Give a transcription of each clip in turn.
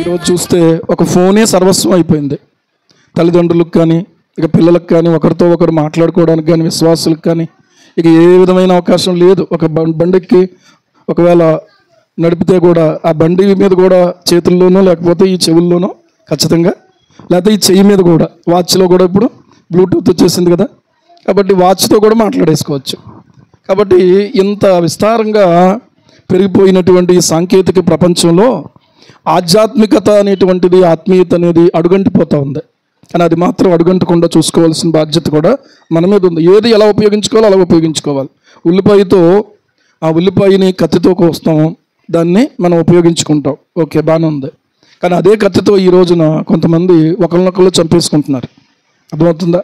ఈరోజు చూస్తే ఒక ఫోనే సర్వస్వం అయిపోయింది. తల్లిదండ్రులకు కానీ, ఇక పిల్లలకు కానీ, ఒకరితో ఒకరు మాట్లాడుకోవడానికి కానీ, విశ్వాసులకు కానీ ఇక ఏ విధమైన అవకాశం లేదు. ఒక బండికి ఒకవేళ నడిపితే కూడా ఆ బండి మీద కూడా చేతుల్లోనో లేకపోతే ఈ చెవుల్లోనో ఖచ్చితంగా, లేకపోతే ఈ చెయ్యి మీద కూడా, వాచ్లో కూడా ఇప్పుడు బ్లూటూత్ వచ్చేసింది కదా, కాబట్టి వాచ్తో కూడా మాట్లాడేసుకోవచ్చు. కాబట్టి ఇంత విస్తారంగా పెరిగిపోయినటువంటి ఈ సాంకేతిక ప్రపంచంలో ఆధ్యాత్మికత అనేటువంటిది, ఆత్మీయత అనేది అడుగంటిపోతూ ఉంది. కానీ అది మాత్రం అడుగంటకుండా చూసుకోవాల్సిన బాధ్యత కూడా మన మీద ఉంది. ఏది ఎలా ఉపయోగించుకోవాలో అలా ఉపయోగించుకోవాలి. ఉల్లిపాయతో ఆ ఉల్లిపాయని కత్తితో కోస్తాం, దాన్ని మనం ఉపయోగించుకుంటాం, ఓకే బాగానే ఉంది. కానీ అదే కత్తితో ఈ రోజున కొంతమంది ఒకరినొకరు చంపేసుకుంటున్నారు. అర్థమవుతుందా?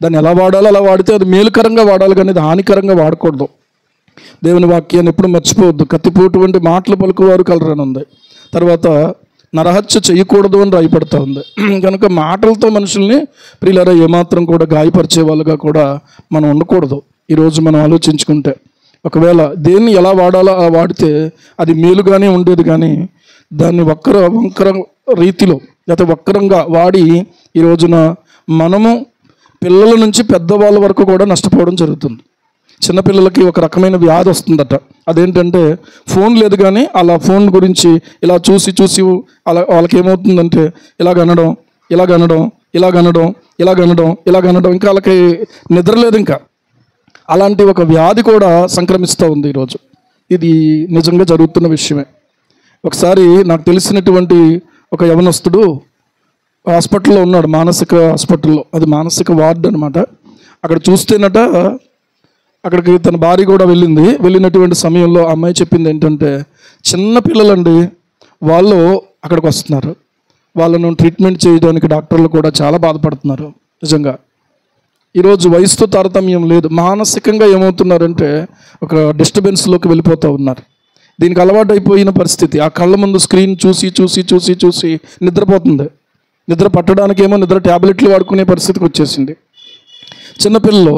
దాన్ని ఎలా వాడాలో అలా వాడితే అది మేలుకరంగా వాడాలి, కానీ అది హానికరంగా వాడకూడదు. దేవుని వాక్యాన్ని ఎప్పుడు మర్చిపోవద్దు. కత్తిపోటు వంటి మాటలు పలుకువారు కలరని ఉంది. తర్వాత నరహత్య చేయకూడదు అని రాయపడుతూ ఉంది. కనుక మాటలతో మనుషుల్ని ప్రియులారా ఏమాత్రం కూడా గాయపరిచే వాళ్ళుగా కూడా మనం ఉండకూడదు. ఈరోజు మనం ఆలోచించుకుంటే ఒకవేళ దేన్ని ఎలా వాడాలో అలా వాడితే అది మేలుగానే ఉండేది, కానీ దాన్ని వంకర రీతిలో లేకపోతే వక్రంగా వాడి ఈ రోజున మనము పిల్లల నుంచి పెద్దవాళ్ళ వరకు కూడా నష్టపోవడం జరుగుతుంది. చిన్నపిల్లలకి ఒక రకమైన వ్యాధి వస్తుందట. అదేంటంటే ఫోన్ లేదు, కానీ అలా ఫోన్ గురించి ఇలా చూసి చూసి అలా వాళ్ళకి ఏమవుతుందంటే ఇలాగనడం ఇంకా వాళ్ళకి నిద్ర లేదు. ఇంకా అలాంటి ఒక వ్యాధి కూడా సంక్రమిస్తూ ఉంది ఈరోజు. ఇది నిజంగా జరుగుతున్న విషయమే. ఒకసారి నాకు తెలిసినటువంటి ఒక యవనస్తుడు హాస్పిటల్లో ఉన్నాడు, మానసిక హాస్పిటల్లో. అది మానసిక వార్డు అనమాట. అక్కడ చూస్తేనట, అక్కడికి తన భార్య కూడా వెళ్ళినటువంటి సమయంలో అమ్మాయి చెప్పింది ఏంటంటే, చిన్న పిల్లలండి వాళ్ళు అక్కడికి వస్తున్నారు, వాళ్ళను ట్రీట్మెంట్ చేయడానికి డాక్టర్లు కూడా చాలా బాధపడుతున్నారు. నిజంగా ఈరోజు వయసుతో తారతమ్యం లేదు. మానసికంగా ఏమవుతున్నారంటే ఒక డిస్టర్బెన్స్లోకి వెళ్ళిపోతూ ఉన్నారు. దీనికి అలవాటు అయిపోయిన పరిస్థితి. ఆ కళ్ళ ముందు స్క్రీన్ చూసి నిద్రపోతుంది. నిద్ర పట్టడానికేమో నిద్ర ట్యాబ్లెట్లు వాడుకునే పరిస్థితికి వచ్చేసింది. చిన్నపిల్లలు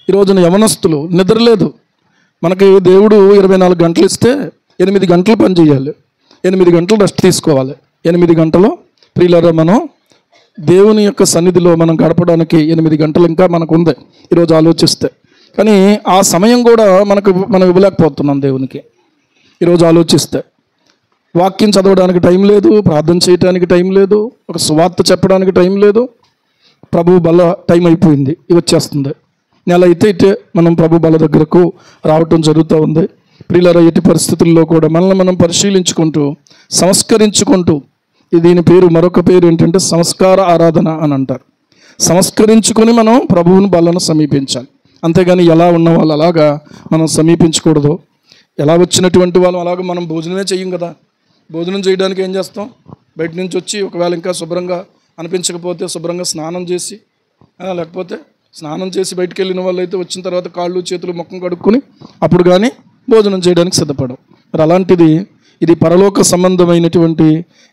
ఈ రోజున యవనస్తులు నిద్ర లేదు. మనకి దేవుడు 24 గంటలు ఇస్తే 8 గంటలు పని చేయాలి, 8 గంటలు రెస్ట్ తీసుకోవాలి. 8 గంటలు ప్రియులారా మనం దేవుని యొక్క సన్నిధిలో మనం గడపడానికి 8 గంటలు ఇంకా మనకు ఉంది ఈరోజు ఆలోచిస్తే. కానీ ఆ సమయం కూడా మనం ఇవ్వలేకపోతున్నాం దేవునికి. ఈరోజు ఆలోచిస్తే వాక్యం చదవడానికి టైం లేదు, ప్రార్థన చేయడానికి టైం లేదు, ఒక సువార్త చెప్పడానికి టైం లేదు. ప్రభు బల టైం అయిపోయింది, వచ్చేస్తుంది. నెల అయితే మనం ప్రభు బల దగ్గరకు రావటం జరుగుతూ ఉంది. ప్రియులారా ఎట్టి పరిస్థితుల్లో కూడా మనల్ని మనం పరిశీలించుకుంటూ సంస్కరించుకుంటూ, దీని పేరు మరొక పేరు ఏంటంటే సంస్కార ఆరాధన అని అంటారు. సంస్కరించుకొని మనం ప్రభువుని బలను సమీపించాలి. అంతేగాని ఎలా ఉన్న వాళ్ళు అలాగా మనం సమీపించకూడదు. ఎలా వచ్చినటువంటి వాళ్ళు అలాగా మనం భోజనమే చెయ్యం కదా. భోజనం చేయడానికి ఏం చేస్తాం? బయట నుంచి వచ్చి ఒకవేళ ఇంకా శుభ్రంగా అనిపించకపోతే శుభ్రంగా స్నానం చేసి, లేకపోతే స్నానం చేసి బయటికి వెళ్ళిన వాళ్ళు అయితే వచ్చిన తర్వాత కాళ్ళు చేతులు ముఖం కడుక్కొని అప్పుడు కానీ భోజనం చేయడానికి సిద్ధపడం. మరి అలాంటిది ఇది పరలోక సంబంధమైనటువంటి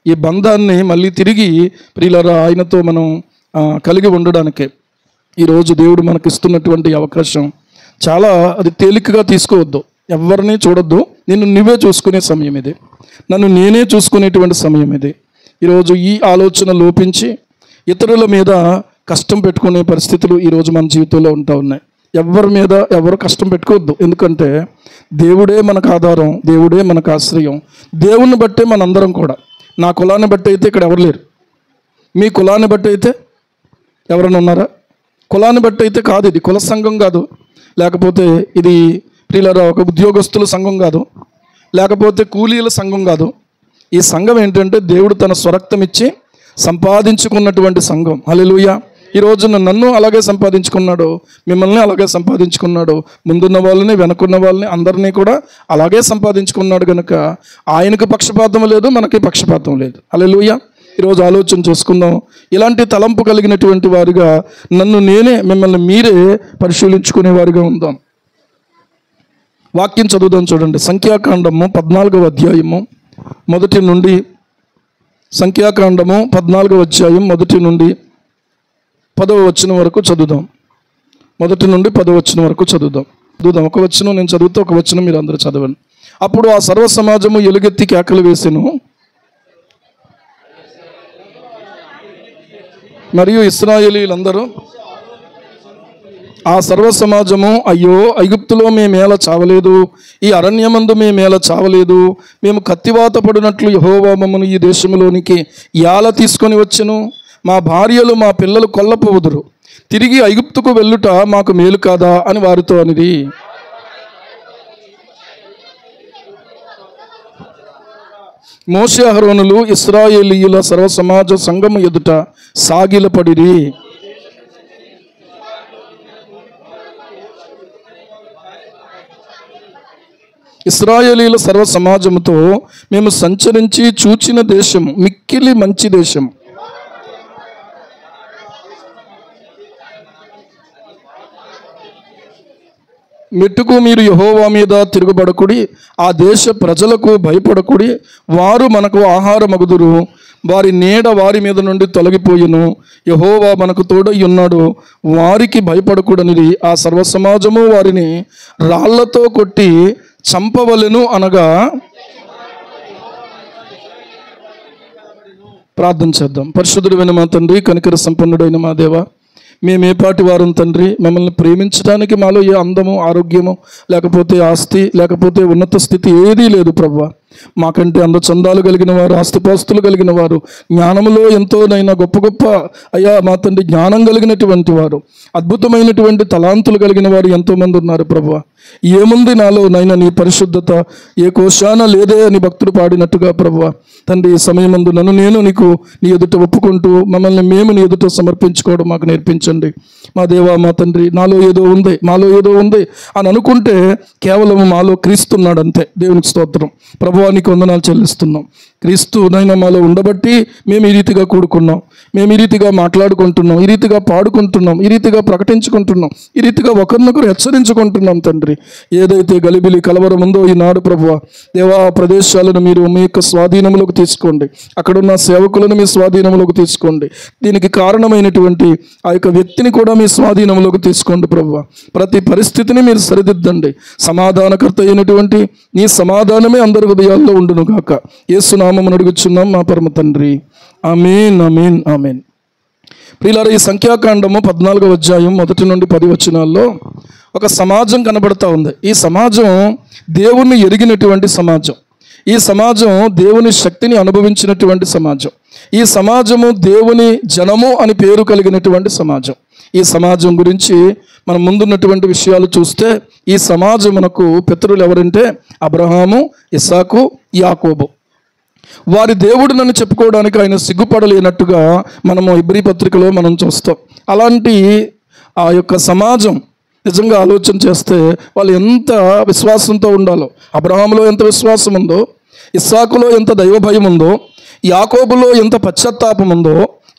ఈ బంధాన్ని మళ్ళీ తిరిగి ప్రియులారా ఆయనతో మనం కలిగి ఉండడానికే ఈరోజు దేవుడు మనకి ఇస్తున్నటువంటి అవకాశం. చాలా అది తేలికగా తీసుకోవద్దు, ఎవరిని చూడొద్దు. నిన్ను నువ్వే చూసుకునే సమయం ఇది, నన్ను నేనే చూసుకునేటువంటి సమయం ఇది. ఈరోజు ఈ ఆలోచన లోపించి ఇతరుల మీద కష్టం పెట్టుకునే పరిస్థితులు ఈరోజు మన జీవితంలో ఉంటూ ఉన్నాయి. ఎవరి మీద ఎవరు కష్టం పెట్టుకోవద్దు. ఎందుకంటే దేవుడే మనకు ఆధారం, దేవుడే మనకు ఆశ్రయం. దేవుణ్ణి బట్టే మనందరం కూడా. నా కులాన్ని బట్టి అయితే ఇక్కడ ఎవరు లేరు, మీ కులాన్ని బట్టి అయితే ఎవరైనా ఉన్నారా? కులాన్ని బట్టి అయితే కాదు, ఇది కుల సంఘం కాదు, లేకపోతే ఇది ప్రియులారా ఒక ఉద్యోగస్తుల సంఘం కాదు, లేకపోతే కూలీల సంఘం కాదు. ఈ సంఘం ఏంటంటే దేవుడు తన స్వరక్తం ఇచ్చి సంపాదించుకున్నటువంటి సంఘం. హల్లెలూయా. ఈ రోజున నన్ను అలాగే సంపాదించుకున్నాడు, మిమ్మల్ని అలాగే సంపాదించుకున్నాడు, ముందున్న వాళ్ళని వెనకున్న వాళ్ళని అందరినీ కూడా అలాగే సంపాదించుకున్నాడు. కనుక ఆయనకు పక్షపాతం లేదు, మనకి పక్షపాతం లేదు. హల్లెలూయా. ఈరోజు ఆలోచన చేసుకుందాం. ఇలాంటి తలంపు కలిగినటువంటి వారిగా నన్ను నేనే మిమ్మల్ని మీరే పరిశీలించుకునే వారిగా ఉందాం. వాక్యం చదువుదాం. చూడండి, సంఖ్యాకాండము 14వ అధ్యాయము మొదటి నుండి, సంఖ్యాకాండము 14వ అధ్యాయం మొదటి నుండి 10వ వచనం వరకు చదువుదాం. మొదటి నుండి 10వ వచనం వరకు చదువుదాం. ఒక వచనం నేను చదువుతా, ఒక వచనం మీరు అందరూ చదవండి. అప్పుడు ఆ సర్వ సమాజము ఎలుగెత్తి కేకలు వేసెను. మరియు ఇశ్రాయేలీలందరూ ఆ సర్వ సమాజము, అయ్యో ఐగుప్తులో మేమేలా చావలేదు, ఈ అరణ్యమందు మేమేలా చావలేదు, మేము కత్తివాత పడినట్లు యెహోవా మమ్మను ఈ దేశంలోనికి ఎలా తీసుకొని వచ్చెను, మా భార్యలు మా పిల్లలు కొల్లపోవుదురు, తిరిగి ఐగుప్తుకు వెళ్ళుట మాకు మేలు కాదా అని వారితో అనిది. మోషే అహరోనులు ఇశ్రాయేలీయుల సర్వ సమాజ సంఘము ఎదుట సాగిలపడిరి. ఇశ్రాయేలీయుల సర్వ సమాజముతో మేము సంచరించి చూచిన దేశము మిక్కిలి మంచి దేశం. మెట్టుకు మీరు యెహోవా మీద తిరుగుబడకుడి, ఆ దేశ ప్రజలకు భయపడకుడి, వారు మనకు ఆహారమగుదురు, వారి నీడ వారి మీద నుండి తొలగిపోయిను, యెహోవా మనకు తోడై ఉన్నాడు, వారికి భయపడకూడనిది. ఆ సర్వ సమాజము వారిని రాళ్లతో కొట్టి చంపవలెను అనగా. ప్రార్థన చేద్దాం. పరిశుద్ధుడైన మా తండ్రి, కనికర సంపన్నుడైన మా దేవా, మేమేపాటి వారం తండ్రి, మమ్మల్ని ప్రేమించడానికి మాలో ఏ అందము, ఆరోగ్యము, లేకపోతే ఆస్తి, లేకపోతే ఉన్నత స్థితి ఏదీ లేదు ప్రభువా. మాకంటే అందచందాలు కలిగిన వారు, ఆస్తిపాస్తులు కలిగిన వారు, జ్ఞానములో ఎంతోనైనా గొప్ప గొప్ప అయ్యా మా తండ్రి జ్ఞానం కలిగినటువంటి వారు, అద్భుతమైనటువంటి తలాంతులు కలిగిన వారు ఎంతోమంది ఉన్నారు ప్రభువా. ఏముంది నాలో నైనా నీ పరిశుద్ధత ఏ కోశాన లేదే అని భక్తుడు పాడినట్టుగా ప్రభువా తండ్రి, ఈ సమయమందు నన్ను నేను నీకు నీ ఎదుట ఒప్పుకుంటూ మమ్మల్ని మేము నీ ఎదుట సమర్పించుకోవడం మాకు నేర్పించండి. మా దేవా మా తండ్రి, నాలో ఏదో ఉంది, మాలో ఏదో ఉంది అని అనుకుంటే కేవలం మాలో క్రీస్తున్నాడు అంతే. దేవునికి స్తోత్రం ప్రభువా, నీకు వందనాలు చెల్లిస్తున్నాం. క్రీస్తు నైనా మాలో ఉండబట్టి మేము ఈ రీతిగా కూడుకున్నాం, మేము ఈ రీతిగా మాట్లాడుకుంటున్నాం, ఈ రీతిగా పాడుకుంటున్నాం, ఈ రీతిగా ప్రకటించుకుంటున్నాం, ఈ రీతిగా ఒకరినొకరు హెచ్చరించుకుంటున్నాం తండ్రి. ఏదైతే గలిబిలి కలవరం ఉందో ఈనాడు ప్రభువా దేవా, ప్రదేశాలను మీరు మీ యొక్క స్వాధీనంలోకి తీసుకోండి, అక్కడున్న సేవకులను మీ స్వాధీనంలోకి తీసుకోండి, దీనికి కారణమైనటువంటి ఆ యొక్క వ్యక్తిని కూడా మీ స్వాధీనంలోకి తీసుకోండి ప్రభువా. ప్రతి పరిస్థితిని మీరు సరిదిద్దండి. సమాధానకర్త అయినటువంటి నీ సమాధానమే అందరి హృదయాల్లో ఉండును గాక. యేసు నామమున అడుగుచున్నాం మా పరమ తండ్రి, ఆమేన్, ఆమేన్, ఆమేన్. ప్రియులారా, ఈ సంఖ్యాకాండము 14వ అధ్యాయం 1 నుండి 10 వచనాల్లో ఒక సమాజం కనబడతా ఉంది. ఈ సమాజం దేవుణ్ణి ఎరిగినటువంటి సమాజం, ఈ సమాజం దేవుని శక్తిని అనుభవించినటువంటి సమాజం, ఈ సమాజము దేవుని జనము అని పేరు కలిగినటువంటి సమాజం. ఈ సమాజం గురించి మనం ముందున్నటువంటి విషయాలు చూస్తే, ఈ సమాజమునకు పితరులు ఎవరంటే అబ్రహాము, ఇస్సాకు, యాకోబు. వారి దేవుడు నన్ను చెప్పుకోవడానికి ఆయన సిగ్గుపడలేనట్టుగా మనము ఇబ్రీ పత్రికలో మనం చూస్తాం. అలాంటి ఆ యొక్క సమాజం నిజంగా ఆలోచన చేస్తే వాళ్ళు ఎంత విశ్వాసంతో ఉండాలో, అబ్రహాములో ఎంత విశ్వాసం ఉందో, ఇస్సాకులో ఎంత దైవభయం ఉందో, యాకోబులో ఎంత పశ్చాత్తాపం ఉందో,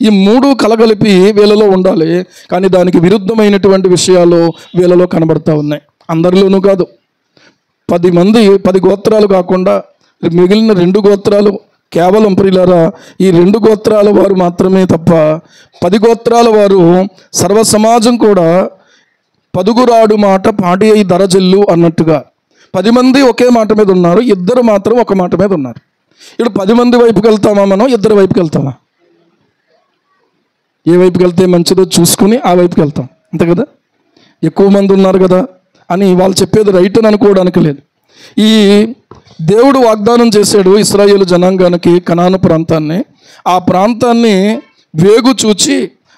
ఈ మూడు కలగలిపి వీళ్ళలో ఉండాలి. కానీ దానికి విరుద్ధమైనటువంటి విషయాలు వీళ్ళలో కనబడతా ఉన్నాయి. అందరిలోనూ కాదు. 10 మంది 10 గోత్రాలు కాకుండా మిగిలిన 2 గోత్రాలు కేవలం ప్రియులారా ఈ 2 గోత్రాల వారు మాత్రమే తప్ప 10 గోత్రాల వారు సర్వ సమాజం కూడా పదుగురాడు మాట పాడి అయి దరజల్లు అన్నట్టుగా 10 మంది ఒకే మాట మీద ఉన్నారు, 2 మాత్రం ఒక మాట మీద ఉన్నారు. ఇప్పుడు 10 మంది వైపుకి వెళ్తామా, మనం 2 వైపుకి వెళ్తామా? ఏ వైపుకి వెళ్తే మంచిదో చూసుకుని ఆ వైపుకి వెళ్తాం, అంతే కదా. ఎక్కువ మంది ఉన్నారు కదా అని వాళ్ళు చెప్పేది రైట్ అని అనుకోవడానికి లేదు. ఈ దేవుడు వాగ్దానం చేశాడు ఇశ్రాయేలు జనాంగానికి కనాను ప్రాంతాన్ని. ఆ ప్రాంతాన్ని వేగు చూచి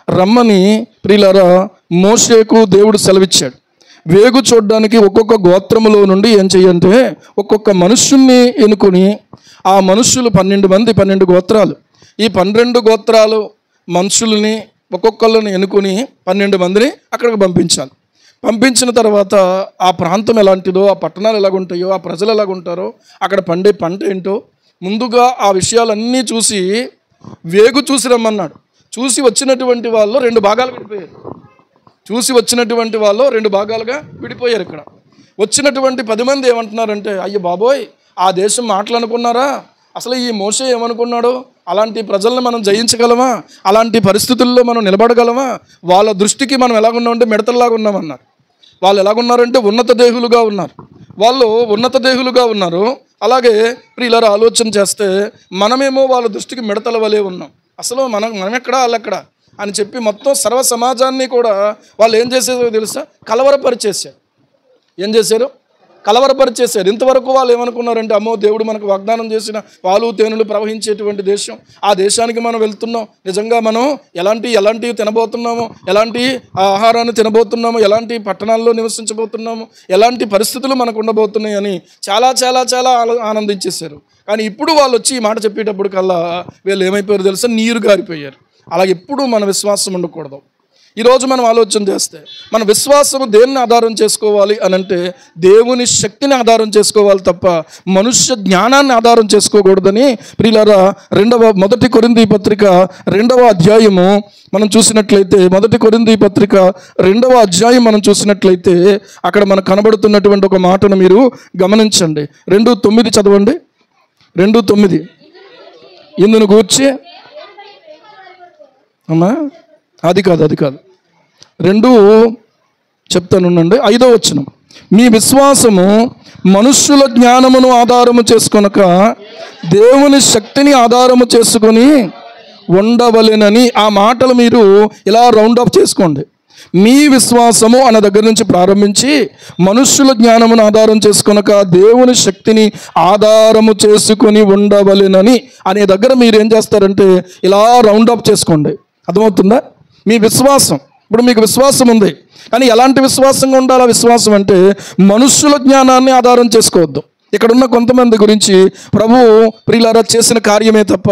రమ్మని ప్రియులారా మోషేకు దేవుడు సెలవిచ్చాడు. వేగు చూడడానికి ఒక్కొక్క గోత్రములో నుండి ఏం చెయ్యంటే ఒక్కొక్క మనుష్యుణ్ణి ఎన్నుకొని, ఆ మనుష్యులు 12 మంది, 12 గోత్రాలు, ఈ 12 గోత్రాలు మనుషుల్ని ఒక్కొక్కళ్ళని ఎన్నుకొని 12 మందిని అక్కడికి పంపించాలి. పంపించిన తర్వాత ఆ ప్రాంతం ఎలాంటిదో, ఆ పట్టణాలు ఎలాగుంటాయో, ఆ ప్రజలు ఎలాగుంటారో, అక్కడ పండే పంట ఏంటో ముందుగా ఆ విషయాలన్నీ చూసి వేగు చూసి రమ్మన్నాడు. చూసి వచ్చినటువంటి వాళ్ళు 2 భాగాలు విడిపోయారు. చూసి వచ్చినటువంటి వాళ్ళు 2 భాగాలుగా విడిపోయారు. ఇక్కడ వచ్చినటువంటి 10 మంది ఏమంటున్నారంటే, అయ్యో బాబోయ్, ఆ దేశం మాటలనుకున్నారా? అసలు ఈ మోషే ఏమనుకున్నాడు? అలాంటి ప్రజల్ని మనం జయించగలమా? అలాంటి పరిస్థితుల్లో మనం నిలబడగలమా? వాళ్ళ దృష్టికి మనం ఎలాగున్నామంటే మిడతల్లాగా ఉన్నామన్నారు. వాళ్ళు ఎలాగున్నారంటే ఉన్నత దేహులుగా ఉన్నారు. వాళ్ళు ఉన్నత దేహులుగా ఉన్నారు. అలాగే ప్రియులారా ఆలోచన చేస్తే మనమేమో వాళ్ళ దృష్టికి మిడతల వలె ఉన్నాం. అసలు మనం ఎక్కడా వాళ్ళెక్కడ? అని చెప్పి మొత్తం సర్వ సమాజాన్ని కూడా వాళ్ళు ఏం చేసేదో తెలుసా? కలవరపరిచేశారు. ఏం చేశారు? కలవరపరిచేశారు. ఇంతవరకు వాళ్ళు ఏమనుకున్నారంటే, అమ్మో దేవుడు మనకు వాగ్దానం చేసిన పాలు తేనెలు ప్రవహించేటువంటి దేశం, ఆ దేశానికి మనం వెళ్తున్నాం, నిజంగా మనం ఎలాంటివి తినబోతున్నాము, ఎలాంటి ఆహారాన్ని తినబోతున్నాము, ఎలాంటి పట్టణాల్లో నివసించబోతున్నాము, ఎలాంటి పరిస్థితులు మనకు ఉండబోతున్నాయి అని చాలా చాలా చాలా ఆనందించేశారు. కానీ ఇప్పుడు వాళ్ళు వచ్చి ఈ మాట చెప్పేటప్పుడు కల్లా వీళ్ళు ఏమైపోయారు తెలుసా? నీరు గారిపోయారు. అలాగే ఎప్పుడు మన విశ్వాసం ఉండకూడదు. ఈరోజు మనం ఆలోచన చేస్తే మన విశ్వాసము దేన్ని ఆధారం చేసుకోవాలి అని అంటే దేవుని శక్తిని ఆధారం చేసుకోవాలి తప్ప మనుష్య జ్ఞానాన్ని ఆధారం చేసుకోకూడదని ప్రియులారా, మొదటి కొరింథీ పత్రిక 2వ అధ్యాయము మనం చూసినట్లయితే, మొదటి కొరింథీ పత్రిక 2వ అధ్యాయం మనం చూసినట్లయితే అక్కడ మనకు కనబడుతున్నటువంటి ఒక మాటను మీరు గమనించండి. 2:9 చదవండి. 2:9 ఇందును గూర్చి అమ్మా అది కాదు 2 చెప్తానుండండి. 5వ వచనం, మీ విశ్వాసము మనుష్యుల జ్ఞానమును ఆధారము చేసుకొనక దేవుని శక్తిని ఆధారము చేసుకొని ఉండవలెనని. ఆ మాటలు మీరు ఇలా రౌండ్ అప్ చేసుకోండి. మీ విశ్వాసము అన్న దగ్గర నుంచి ప్రారంభించి మనుష్యుల జ్ఞానమును ఆధారం చేసుకొనక దేవుని శక్తిని ఆధారము చేసుకొని ఉండవలెనని అనే దగ్గర మీరు ఏం చేస్తారంటే ఇలా రౌండ్ అప్ చేసుకోండి. అర్థమవుతుందా? మీ విశ్వాసం, ఇప్పుడు మీకు విశ్వాసం ఉంది, కానీ ఎలాంటి విశ్వాసంగా ఉండాలి? విశ్వాసం అంటే మనుష్యుల జ్ఞానాన్ని ఆధారం చేసుకోవద్దు. ఇక్కడ ఉన్న కొంతమంది గురించి ప్రభువు ప్రియులారా చేసిన కార్యమే తప్ప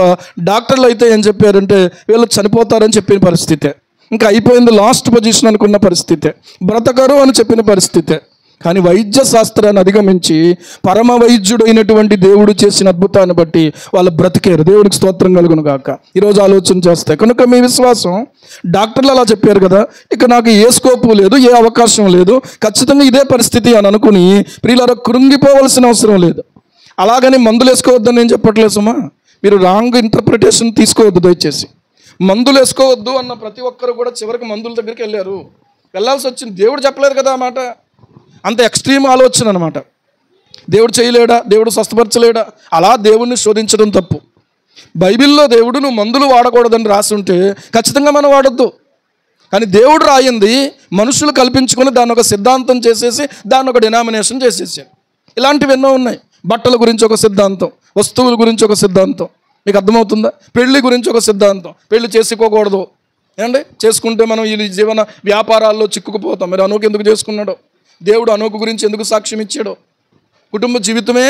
డాక్టర్లు అయితే ఏం చెప్పారంటే వీళ్ళు చనిపోతారని చెప్పిన పరిస్థితే, ఇంకా అయిపోయింది లాస్ట్ పొజిషన్ అనుకున్న పరిస్థితే, బ్రతకరు అని చెప్పిన పరిస్థితే. కానీ వైద్య శాస్త్రాన్ని అధిగమించి పరమ వైద్యుడైనటువంటి దేవుడు చేసిన అద్భుతాన్ని బట్టి వాళ్ళు బ్రతికారు. దేవుడికి స్తోత్రం కలుగును గాక. ఈరోజు ఆలోచన చేస్తే కనుక మీ విశ్వాసం, డాక్టర్లు అలా చెప్పారు కదా, ఇక నాకు ఏ స్కోపు లేదు, ఏ అవకాశం లేదు, ఖచ్చితంగా ఇదే పరిస్థితి అని అనుకుని ప్రియులారా కృంగిపోవలసిన అవసరం లేదు. అలాగని మందులు వేసుకోవద్దని నేను చెప్పట్లేదు సుమా, మీరు రాంగ్ ఇంటర్ప్రిటేషన్ తీసుకోవద్దు దయచేసి. మందులు వేసుకోవద్దు అన్న ప్రతి ఒక్కరు కూడా చివరికి మందుల దగ్గరికి వెళ్ళాల్సి వచ్చింది. దేవుడు చెప్పలేదు కదా ఆ మాట. అంత ఎక్స్ట్రీమ్ ఆలోచన అనమాట. దేవుడు చేయలేడా, దేవుడు స్వస్థపరచలేడా, అలా దేవుణ్ణి శోధించడం తప్పు. బైబిల్లో దేవుడు నువ్వు మందులు వాడకూడదని రాసి ఉంటే ఖచ్చితంగా మనం వాడొద్దు. కానీ దేవుడు రాయింది మనుషులు కల్పించుకొని దాన్ని ఒక సిద్ధాంతం చేసేసి దాన్ని ఒక డినామినేషన్ చేసేసారు. ఇలాంటివి ఎన్నో ఉన్నాయి. బట్టల గురించి ఒక సిద్ధాంతం, వస్తువుల గురించి ఒక సిద్ధాంతం, మీకు అర్థమవుతుందా? పెళ్లి గురించి ఒక సిద్ధాంతం, పెళ్లి చేసుకోకూడదు ఏమండి, చేసుకుంటే మనం ఈ జీవన వ్యాపారాల్లో చిక్కుకుపోతాం. మరి అనూకు ఎందుకు చేసుకున్నాడో, దేవుడు అనూకు గురించి ఎందుకు సాక్ష్యం ఇచ్చాడో? కుటుంబ జీవితమే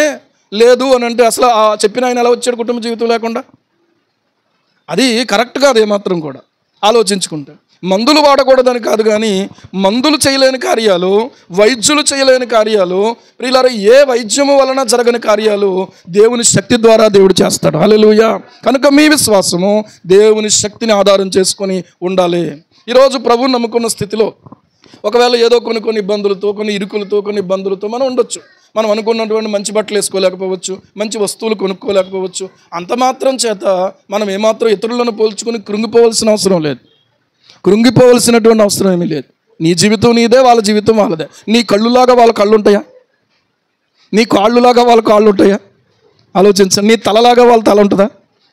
లేదు అని అంటే అసలు చెప్పిన ఆయన ఎలా వచ్చాడు కుటుంబ జీవితం లేకుండా? అది కరెక్ట్ కాదు ఏమాత్రం కూడా ఆలోచించుకుంటే. మందులు వాడకూడదని కాదు, కానీ మందులు చేయలేని కార్యాలు, వైద్యులు చేయలేని కార్యాలు, ప్రియులారా ఏ వైద్యము వలన జరగని కార్యాలు దేవుని శక్తి ద్వారా దేవుడు చేస్తాడు. హల్లెలూయా. కనుక మీ విశ్వాసము దేవుని శక్తిని ఆధారం చేసుకొని ఉండాలి. ఈరోజు ప్రభువుని నమ్ముకున్న స్థితిలో ఒకవేళ ఏదో కొన్ని ఇబ్బందులతో, కొన్ని ఇరుకులతో, కొన్ని ఇబ్బందులతో మనం ఉండొచ్చు. మనం అనుకున్నటువంటి మంచి బట్టలు వేసుకోలేకపోవచ్చు, మంచి వస్తువులు కొనుక్కోలేకపోవచ్చు. అంత మాత్రం చేత మనం ఏమాత్రం ఇతరులను పోల్చుకొని కృంగిపోవలసిన అవసరం లేదు. కృంగిపోవలసినటువంటి అవసరం ఏమీ లేదు. నీ జీవితం నీదే, వాళ్ళ జీవితం వాళ్ళదే. నీ కళ్ళులాగా వాళ్ళ కళ్ళు ఉంటాయా? నీ కాళ్ళులాగా వాళ్ళ కాళ్ళు ఉంటాయా? ఆలోచించండి. నీ తలలాగా వాళ్ళ తల ఉంటుందా?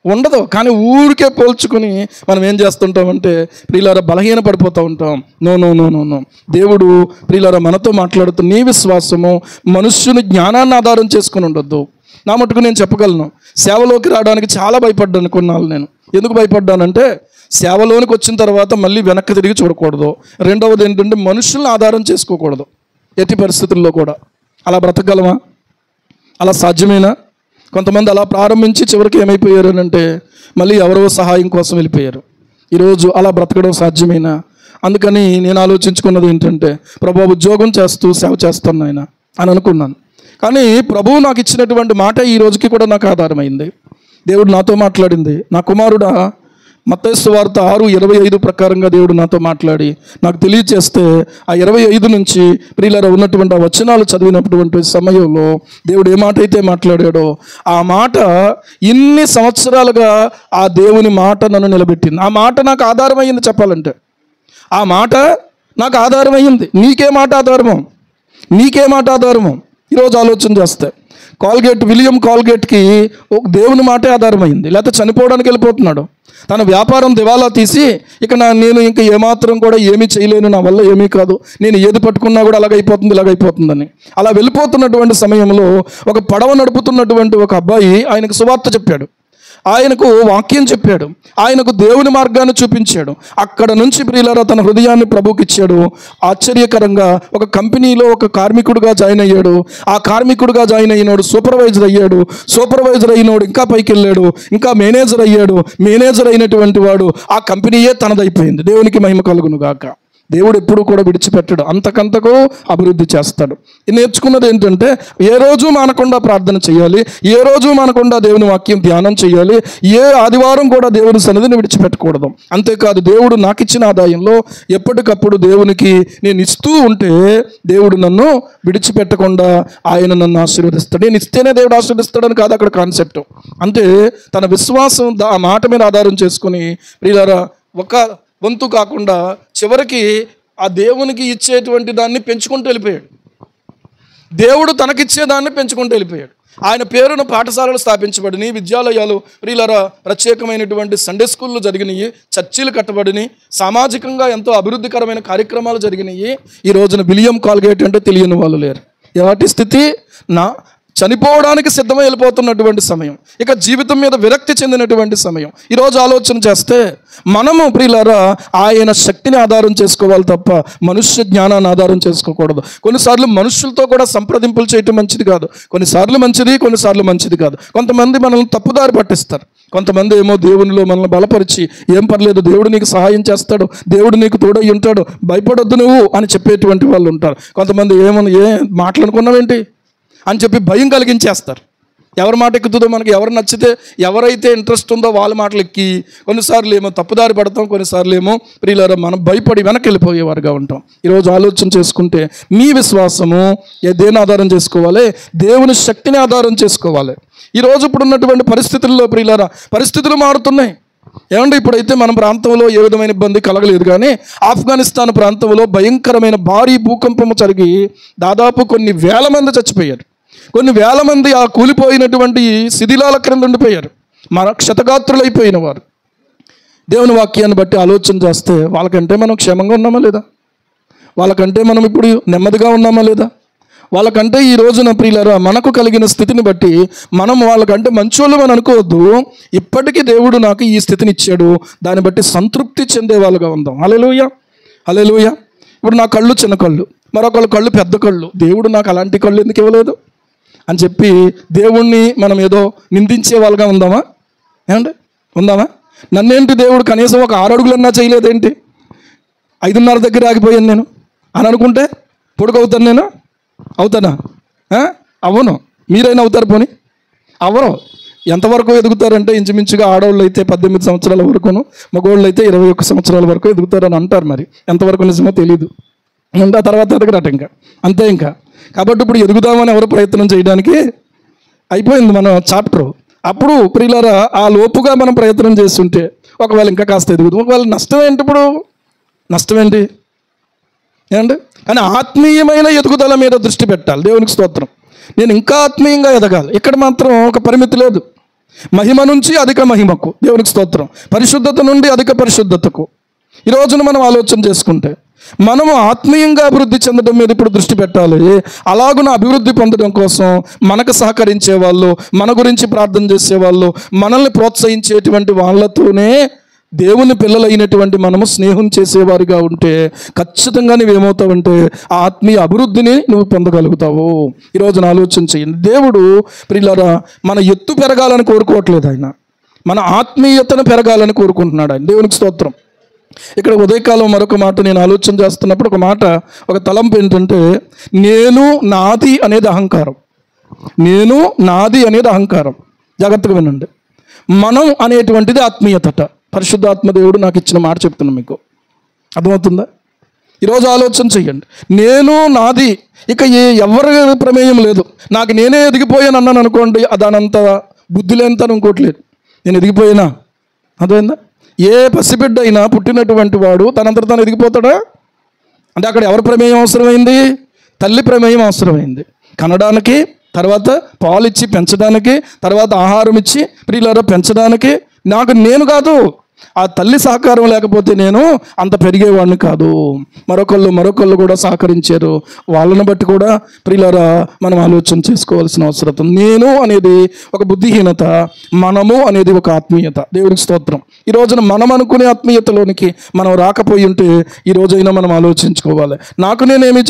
ఉండదు. కానీ ఊరికే పోల్చుకొని మనం ఏం చేస్తుంటామంటే ప్రియులారా బలహీన పడిపోతూ ఉంటాం. నో. దేవుడు ప్రియులారా మనతో మాట్లాడుతూ నీ విశ్వాసము మనుష్యుని జ్ఞానాన్ని ఆధారం చేసుకుని ఉండొద్దు. నా మటుకు నేను చెప్పగలను, సేవలోకి రావడానికి చాలా భయపడ్డాను కొన్నాళ్ళు. నేను ఎందుకు భయపడ్డానంటే సేవలోనికి వచ్చిన తర్వాత మళ్ళీ వెనక్కి తిరిగి చూడకూడదు. రెండవది ఏంటంటే మనుషుల్ని ఆధారం చేసుకోకూడదు ఎట్టి పరిస్థితుల్లో కూడా. అలా బ్రతకగలమా? అలా సాధ్యమేనా? కొంతమంది అలా ప్రారంభించి చివరికి ఏమైపోయారు అంటే మళ్ళీ ఎవరో సహాయం కోసం వెళ్ళిపోయారు. ఈరోజు అలా బ్రతకడం సాధ్యమేనా? అందుకని నేను ఆలోచించుకున్నది ఏంటంటే ప్రభు ఉద్యోగం చేస్తూ సేవ చేస్తాను ఆయన అని అనుకున్నాను. కానీ ప్రభువు నాకు ఇచ్చినటువంటి మాట ఈ రోజుకి కూడా నాకు ఆధారమైంది. దేవుడు నాతో మాట్లాడింది. నా కుమారుడా, మత్తయి సువార్త 6:25 ప్రకారంగా దేవుడు నాతో మాట్లాడి నాకు తెలియచేస్తే ఆ 25 నుంచి ప్రియులారా ఉన్నటువంటి ఆ వచనాలు చదివినటువంటి సమయంలో దేవుడు ఏ మాట అయితే మాట్లాడాడో ఆ మాట ఇన్ని సంవత్సరాలుగా ఆ దేవుని మాట నన్ను నిలబెట్టింది. ఆ మాట నాకు ఆధారమైంది. చెప్పాలంటే ఆ మాట నాకు ఆధారమైంది. నీకే మాట ఆధారమో? నీకే మాట ఆధారమో? ఈరోజు ఆలోచన చేస్తే విలియం కాల్గేట్కి ఒక దేవుని మాటే ఆధారమైంది. లేకపోతే చనిపోవడానికి వెళ్ళిపోతున్నాడు. తన వ్యాపారం దివాలా తీసి ఇక నేను ఇంకా ఏమాత్రం కూడా ఏమీ చేయలేను, నా వల్ల ఏమీ కాదు, నేను ఏది పట్టుకున్నా కూడా ఇలాగైపోతుందని అలా వెళ్ళిపోతున్నటువంటి సమయంలో ఒక పడవ నడుపుతున్నటువంటి ఒక అబ్బాయి ఆయనకు సువార్త చెప్పాడు, ఆయనకు వాక్యం చెప్పాడు, ఆయనకు దేవుని మార్గాన్ని చూపించాడు. అక్కడ నుంచి ప్రియులారా తన హృదయాన్ని ప్రభువుకి ఇచ్చాడు. ఆశ్చర్యకరంగా ఒక కంపెనీలో ఒక కార్మికుడిగా జాయిన్ అయ్యాడు. ఆ కార్మికుడిగా జాయిన్ అయినోడు సూపర్వైజర్ అయ్యాడు. సూపర్వైజర్ అయినోడు ఇంకా పైకి వెళ్ళాడు, ఇంకా మేనేజర్ అయ్యాడు. మేనేజర్ అయినటువంటి వాడు ఆ కంపెనీయే తనదైపోయింది. దేవునికి మహిమ కలుగును గాక. దేవుడు ఎప్పుడు కూడా విడిచిపెట్టడు, అంతకంతకు అభివృద్ధి చేస్తాడు. నేర్చుకున్నది ఏంటంటే ఏ రోజు మానకుండా ప్రార్థన చేయాలి, ఏ రోజు మానకుండా దేవుని వాక్యం ధ్యానం చేయాలి, ఏ ఆదివారం కూడా దేవుని సన్నిధిని విడిచిపెట్టకూడదు. అంతేకాదు దేవుడు నాకు ఇచ్చిన ఆదాయంలో ఎప్పటికప్పుడు దేవునికి నేను ఇస్తూ ఉంటే దేవుడు నన్ను విడిచిపెట్టకుండా ఆయన నన్ను ఆశీర్వదిస్తాడు. నేను ఇస్తేనే దేవుడు ఆశీర్వదిస్తాడని కాదు అక్కడ కాన్సెప్ట్. అంటే తన విశ్వాసం ఆ మాట మీద ఆధారం చేసుకుని ప్రియులారా ఒక వంతు కాకుండా చివరికి ఆ దేవునికి ఇచ్చేటువంటి దాన్ని పెంచుకుంటూ వెళ్ళిపోయాడు. దేవుడు తనకిచ్చేదాన్ని పెంచుకుంటూ వెళ్ళిపోయాడు. ఆయన పేరున పాఠశాలలు స్థాపించబడినాయి, విద్యాలయాలు ప్రియులారా ప్రత్యేకమైనటువంటి సండే స్కూళ్ళు జరిగినాయి, చర్చిలు కట్టబడినాయి, సామాజికంగా ఎంతో అభివృద్ధికరమైన కార్యక్రమాలు జరిగినాయి. ఈ రోజున విలియం కాల్గేట్ అంటే తెలియని వాళ్ళు లేరు. ఎలాంటి స్థితి? చనిపోవడానికి సిద్ధమై వెళ్ళిపోతున్నటువంటి సమయం, ఇక జీవితం మీద విరక్తి చెందినటువంటి సమయం. ఈరోజు ఆలోచన చేస్తే మనము ప్రియులారా ఆయన శక్తిని ఆధారం చేసుకోవాలి తప్ప మనుష్య జ్ఞానాన్ని ఆధారం చేసుకోకూడదు. కొన్నిసార్లు మనుషులతో కూడా సంప్రదింపులు చేయటం మంచిది కాదు, కొన్నిసార్లు మంచిది, కొన్నిసార్లు మంచిది కాదు. కొంతమంది మనల్ని తప్పుదారి పట్టిస్తారు, కొంతమంది ఏమో దేవునిలో మనల్ని బలపరిచి ఏం పర్లేదు, దేవుడు నీకు సహాయం చేస్తాడు, దేవుడు నీకు తోడై ఉంటాడు, భయపడొద్దు నువ్వు అని చెప్పేటువంటి వాళ్ళు ఉంటారు. కొంతమంది ఏ మాట్లాడుకున్నావేంటి అని చెప్పి భయం కలిగించేస్తారు. ఎవరి మాట ఎక్కుతుందో మనకి, ఎవరు నచ్చితే ఎవరైతే ఇంట్రెస్ట్ ఉందో వాళ్ళ మాటలు ఎక్కి కొన్నిసార్లు ఏమో తప్పుదారి పడతాం, కొన్నిసార్లు ఏమో ప్రియులారా మనం భయపడి వెనక్కి వెళ్ళిపోయేవారుగా ఉంటాం. ఈరోజు ఆలోచన చేసుకుంటే మీ విశ్వాసము దేని ఆధారం చేసుకోవాలి? దేవుని శక్తిని ఆధారం చేసుకోవాలి. ఈరోజు ఇప్పుడున్నటువంటి పరిస్థితుల్లో ప్రియులారా పరిస్థితులు మారుతున్నాయి. ఏమంటే ఇప్పుడైతే మన ప్రాంతంలో ఏ విధమైన ఇబ్బంది కలగలేదు, కానీ ఆఫ్ఘనిస్తాన్ ప్రాంతంలో భయంకరమైన భారీ భూకంపము జరిగి దాదాపు కొన్ని వేల మంది చచ్చిపోయారు. కొన్ని వేల మంది ఆ కూలిపోయినటువంటి శిథిలాల క్రింద ఉండిపోయారు, మన క్షతగాత్రులైపోయిన వారు. దేవుని వాక్యాన్ని బట్టి ఆలోచన చేస్తే వాళ్ళకంటే మనం క్షేమంగా ఉన్నామా లేదా? వాళ్ళకంటే మనం ఇప్పుడు నెమ్మదిగా ఉన్నామా లేదా? వాళ్ళకంటే ఈ రోజున ప్రియులారా మనకు కలిగిన స్థితిని బట్టి మనం వాళ్ళకంటే మంచోళ్ళు అని అనుకోవద్దు. ఇప్పటికీ దేవుడు నాకు ఈ స్థితిని ఇచ్చాడు, దాన్ని బట్టి సంతృప్తి చెందే వాళ్ళుగా ఉందాం. హల్లెలూయా, హల్లెలూయా. ఇప్పుడు నా కళ్ళు చిన్న కళ్ళు, మరొకళ్ళు కళ్ళు పెద్ద కళ్ళు. దేవుడు నాకు అలాంటి కళ్ళు ఎందుకు ఇవ్వలేదు అని చెప్పి దేవుణ్ణి మనం ఏదో నిందించే వాళ్ళుగా ఉందామా? ఏమండి ఉందామా? నన్నేంటి దేవుడు కనీసం ఒక 6 అడుగులన్నా చేయలేదేంటి, 5:30 దగ్గర ఆగిపోయాను నేను అని అనుకుంటే పొడుగవుతాను నేను? అవుతానా? అవ్వను. మీరైనా అవుతారు, పోనీ అవ్వరు. ఎంతవరకు ఎదుగుతారంటే ఇంచుమించుగా ఆడవాళ్ళు అయితే 18 సంవత్సరాల వరకును, మగవాళ్ళు అయితే 21 సంవత్సరాల వరకు ఎదుగుతారని అంటారు. మరి ఎంతవరకు నిజమో తెలీదు. ఆ తర్వాత ఎదగరట ఇంకా, అంతే ఇంకా. కాబట్టి ఇప్పుడు ఎదుగుదామని ఎవరు ప్రయత్నం చేయడానికి అయిపోయింది మన చాప్టర్. అప్పుడు ప్రియులారా ఆ లోపుగా మనం ప్రయత్నం చేస్తుంటే ఒకవేళ ఇంకా కాస్త ఎదుగుతాం. ఒకవేళ నష్టం ఏంటి? ఇప్పుడు నష్టం ఏంటి ఏమండి? కానీ ఆత్మీయమైన ఎదుగుదల మీద దృష్టి పెట్టాలి. దేవునికి స్తోత్రం. నేను ఇంకా ఆత్మీయంగా ఎదగాలి. ఇక్కడ మాత్రం ఒక పరిమితి లేదు. మహిమ నుంచి అధిక మహిమకు, దేవునికి స్తోత్రం. పరిశుద్ధత నుండి అధిక పరిశుద్ధతకు. ఈ రోజున మనం ఆలోచన చేసుకుంటే మనము ఆత్మీయంగా అభివృద్ధి చెందడం మీద ఇప్పుడు దృష్టి పెట్టాలి. అలాగున అభివృద్ధి పొందడం కోసం మనకు సహకరించే వాళ్ళు, మన గురించి ప్రార్థన చేసేవాళ్ళు, మనల్ని ప్రోత్సహించేటువంటి వాళ్ళతోనే దేవుని పిల్లలైనటువంటి మనము స్నేహం చేసేవారిగా ఉంటే ఖచ్చితంగా నువ్వేమవుతావంటే ఆ ఆత్మీయ అభివృద్ధిని నువ్వు పొందగలుగుతావు. ఈరోజు ఆలోచన చేయండి. దేవుడు ప్రియులారా మన ఎత్తు పెరగాలని కోరుకోవట్లేదు, ఆయన మన ఆత్మీయతను పెరగాలని కోరుకుంటున్నాడు ఆయన. దేవునికి స్తోత్రం. ఇక్కడ ఉదయకాలం మరొక మాట నేను ఆలోచన చేస్తున్నప్పుడు ఒక మాట, ఒక తలంపు ఏంటంటే నేను నాది అనేది అహంకారం. నేను నాది అనేది అహంకారం. జాగ్రత్తగా వినండి. మనం అనేటువంటిది ఆత్మీయతట. పరిశుద్ధాత్మ దేవుడు నాకు ఇచ్చిన మాట చెప్తున్నాను, మీకు అర్థమవుతుందా? ఈరోజు ఆలోచన చెయ్యండి. నేను నాది, ఇక ఎవరి ప్రమేయం లేదు. నాకు నేనే ఎదిగిపోయాను అన్నాను అనుకోండి, దానంత బుద్ధి లేనితనం ఇంకోట్లేదు. నేను ఎదిగిపోయినా, అర్థమైందా? ఏ పసిబిడ్డ అయినా పుట్టినటువంటి వాడు తనంతట తాను ఎదిగిపోతాడా? అంటే అక్కడ ఎవరి ప్రమేయం అవసరమైంది? తల్లి ప్రమేయం అవసరమైంది. కనడానికి, తర్వాత పాలు ఇచ్చి పెంచడానికి, తర్వాత ఆహారం ఇచ్చి ప్రియులారా పెంచడానికి. నాకు నేను కాదు, ఆ తల్లి సహకారం లేకపోతే నేను అంత పెరిగేవాడిని కాదు. మరొకళ్ళు కూడా సహకరించారు. వాళ్ళని బట్టి కూడా ప్రియులారా మనం ఆలోచన చేసుకోవాల్సిన అవసరం. నేను అనేది ఒక బుద్ధిహీనత, మనము అనేది ఒక ఆత్మీయత. దేవునికి స్తోత్రం. ఈ రోజున మనం అనుకునే ఆత్మీయతలోనికి మనం రాకపోయి ఉంటే ఈ రోజైనా మనం ఆలోచించుకోవాలి. నాకు నేనేమీ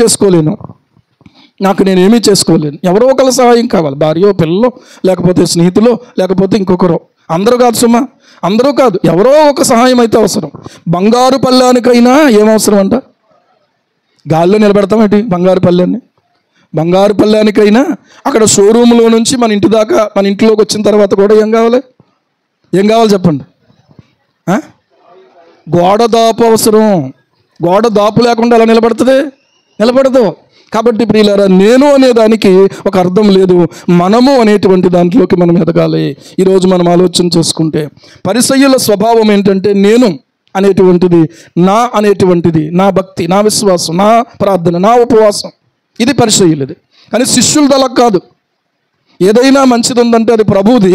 చేసుకోలేను, ఎవరో ఒకళ్ళ సహాయం కావాలి. భార్యో, పిల్లలో, లేకపోతే స్నేహితులో, లేకపోతే ఇంకొకరో. అందరూ కాదు సుమా, అందరూ కాదు, ఎవరో ఒక సహాయం అయితే అవసరం. బంగారు పళ్ళానికైనా ఏమవసరం అంట? గాల్లో నిలబెడతామేంటి బంగారు పళ్ళానికైనా అక్కడ షోరూంలో నుంచి మన ఇంటి దాకా, మన ఇంట్లోకి వచ్చిన తర్వాత కూడా ఏం కావాలి చెప్పండి? గోడ దాపు అవసరం. గోడ దాపు లేకుండా అలా నిలబడదు. కాబట్టి ప్రియులారా, నేను అనేదానికి ఒక అర్థం లేదు. మనము అనేటువంటి దాంట్లోకి మనం ఎదగాలి. ఈరోజు మనం ఆలోచన చేసుకుంటే పరిసయ్యుల స్వభావం ఏంటంటే నేను అనేటువంటిది, నా అనేటువంటిది, నా భక్తి, నా విశ్వాసం, నా ప్రార్థన, నా ఉపవాసం, ఇది పరిసయ్యులది. కానీ శిష్యులది అలా కాదు. ఏదైనా మంచిది ఉందంటే అది ప్రభువుది,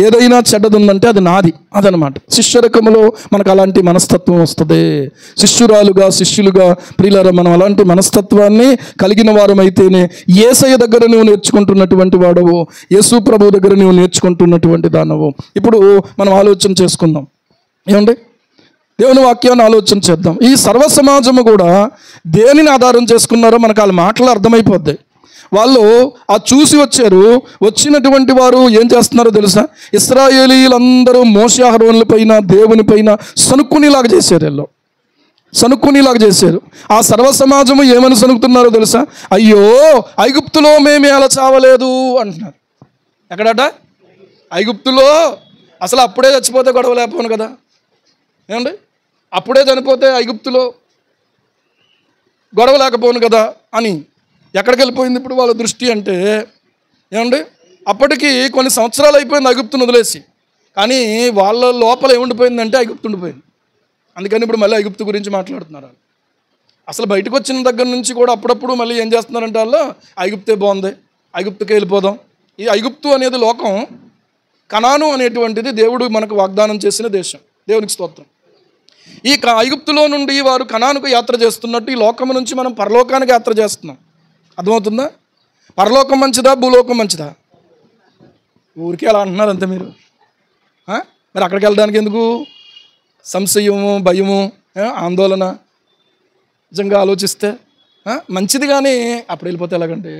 ఏదైనా చెడ్డది ఉందంటే అది నాది, అదనమాట. శిష్యరకములో మనకు అలాంటి మనస్తత్వం వస్తుంది. శిష్యులుగా ప్రియులారా, మనం అలాంటి మనస్తత్వాన్ని కలిగిన వారమైతేనే యేసయ్య దగ్గర నువ్వు నేర్చుకుంటున్నటువంటి వాడవు, యేసు ప్రభు దగ్గర నువ్వు నేర్చుకుంటున్నటువంటి దానవు. ఇప్పుడు మనం ఆలోచన చేసుకుందాం. ఏమండి, దేవుని వాక్యాన్ని ఆలోచన చేద్దాం. ఈ సర్వ సమాజము కూడా దేనిని ఆధారం చేసుకున్నారో మనకు వాళ్ళ మాటలు అర్థమైపోద్ది. వాళ్ళు ఆ చూసి వచ్చారు. వచ్చినటువంటి వారు ఏం చేస్తున్నారో తెలుసా? ఇశ్రాయేలీయులందరూ మోషే అహరోనుల పైన, దేవుని పైన సనుక్కునేలాగా చేశారు. ఆ సర్వ సమాజము ఏమని సనుకుతున్నారో తెలుసా? అయ్యో, ఐగుప్తులో మేమే అలా చావలేదు అంటున్నారు. ఎక్కడట? ఐగుప్తులో. అసలు అప్పుడే చచ్చిపోతే గొడవ లేకపోను కదా. ఏమండి, అప్పుడే చనిపోతే ఐగుప్తులో గొడవ లేకపోను కదా అని ఎక్కడికి వెళ్ళిపోయింది ఇప్పుడు వాళ్ళ దృష్టి అంటే? ఏమండి, అప్పటికి కొన్ని సంవత్సరాలు అయిపోయింది ఐగుప్తును వదిలేసి, కానీ వాళ్ళ లోపల ఏముండిపోయిందంటే ఐగుప్తు ఉండిపోయింది. అందుకని ఇప్పుడు మళ్ళీ ఐగుప్తు గురించి మాట్లాడుతున్నారు. అసలు బయటకు వచ్చిన దగ్గర నుంచి కూడా అప్పుడప్పుడు మళ్ళీ ఏం చేస్తున్నారంటే వాళ్ళు ఐగుప్తే బాగుంది, ఐగుప్తుకే వెళ్ళిపోదాం. ఈ ఐగుప్తు అనేది లోకం, కనాను అనేటువంటిది దేవుడు మనకు వాగ్దానం చేసిన దేశం. దేవునికి స్తోత్రం. ఈ ఐగుప్తులో నుండి వారు కనానుకు యాత్ర చేస్తున్నట్టు ఈ లోకం నుంచి మనం పరలోకానికి యాత్ర చేస్తున్నాం. అర్థమవుతుందా? పరలోకం మంచిదా, భూలోకం మంచిదా? ఊరికే అలా అంటున్నారు అంతే మీరు. మరి అక్కడికి వెళ్ళడానికి ఎందుకు సంశయము, భయము, ఆందోళన? నిజంగా ఆలోచిస్తే మంచిది, కానీ అప్పుడు వెళ్ళిపోతే ఎలాగంటే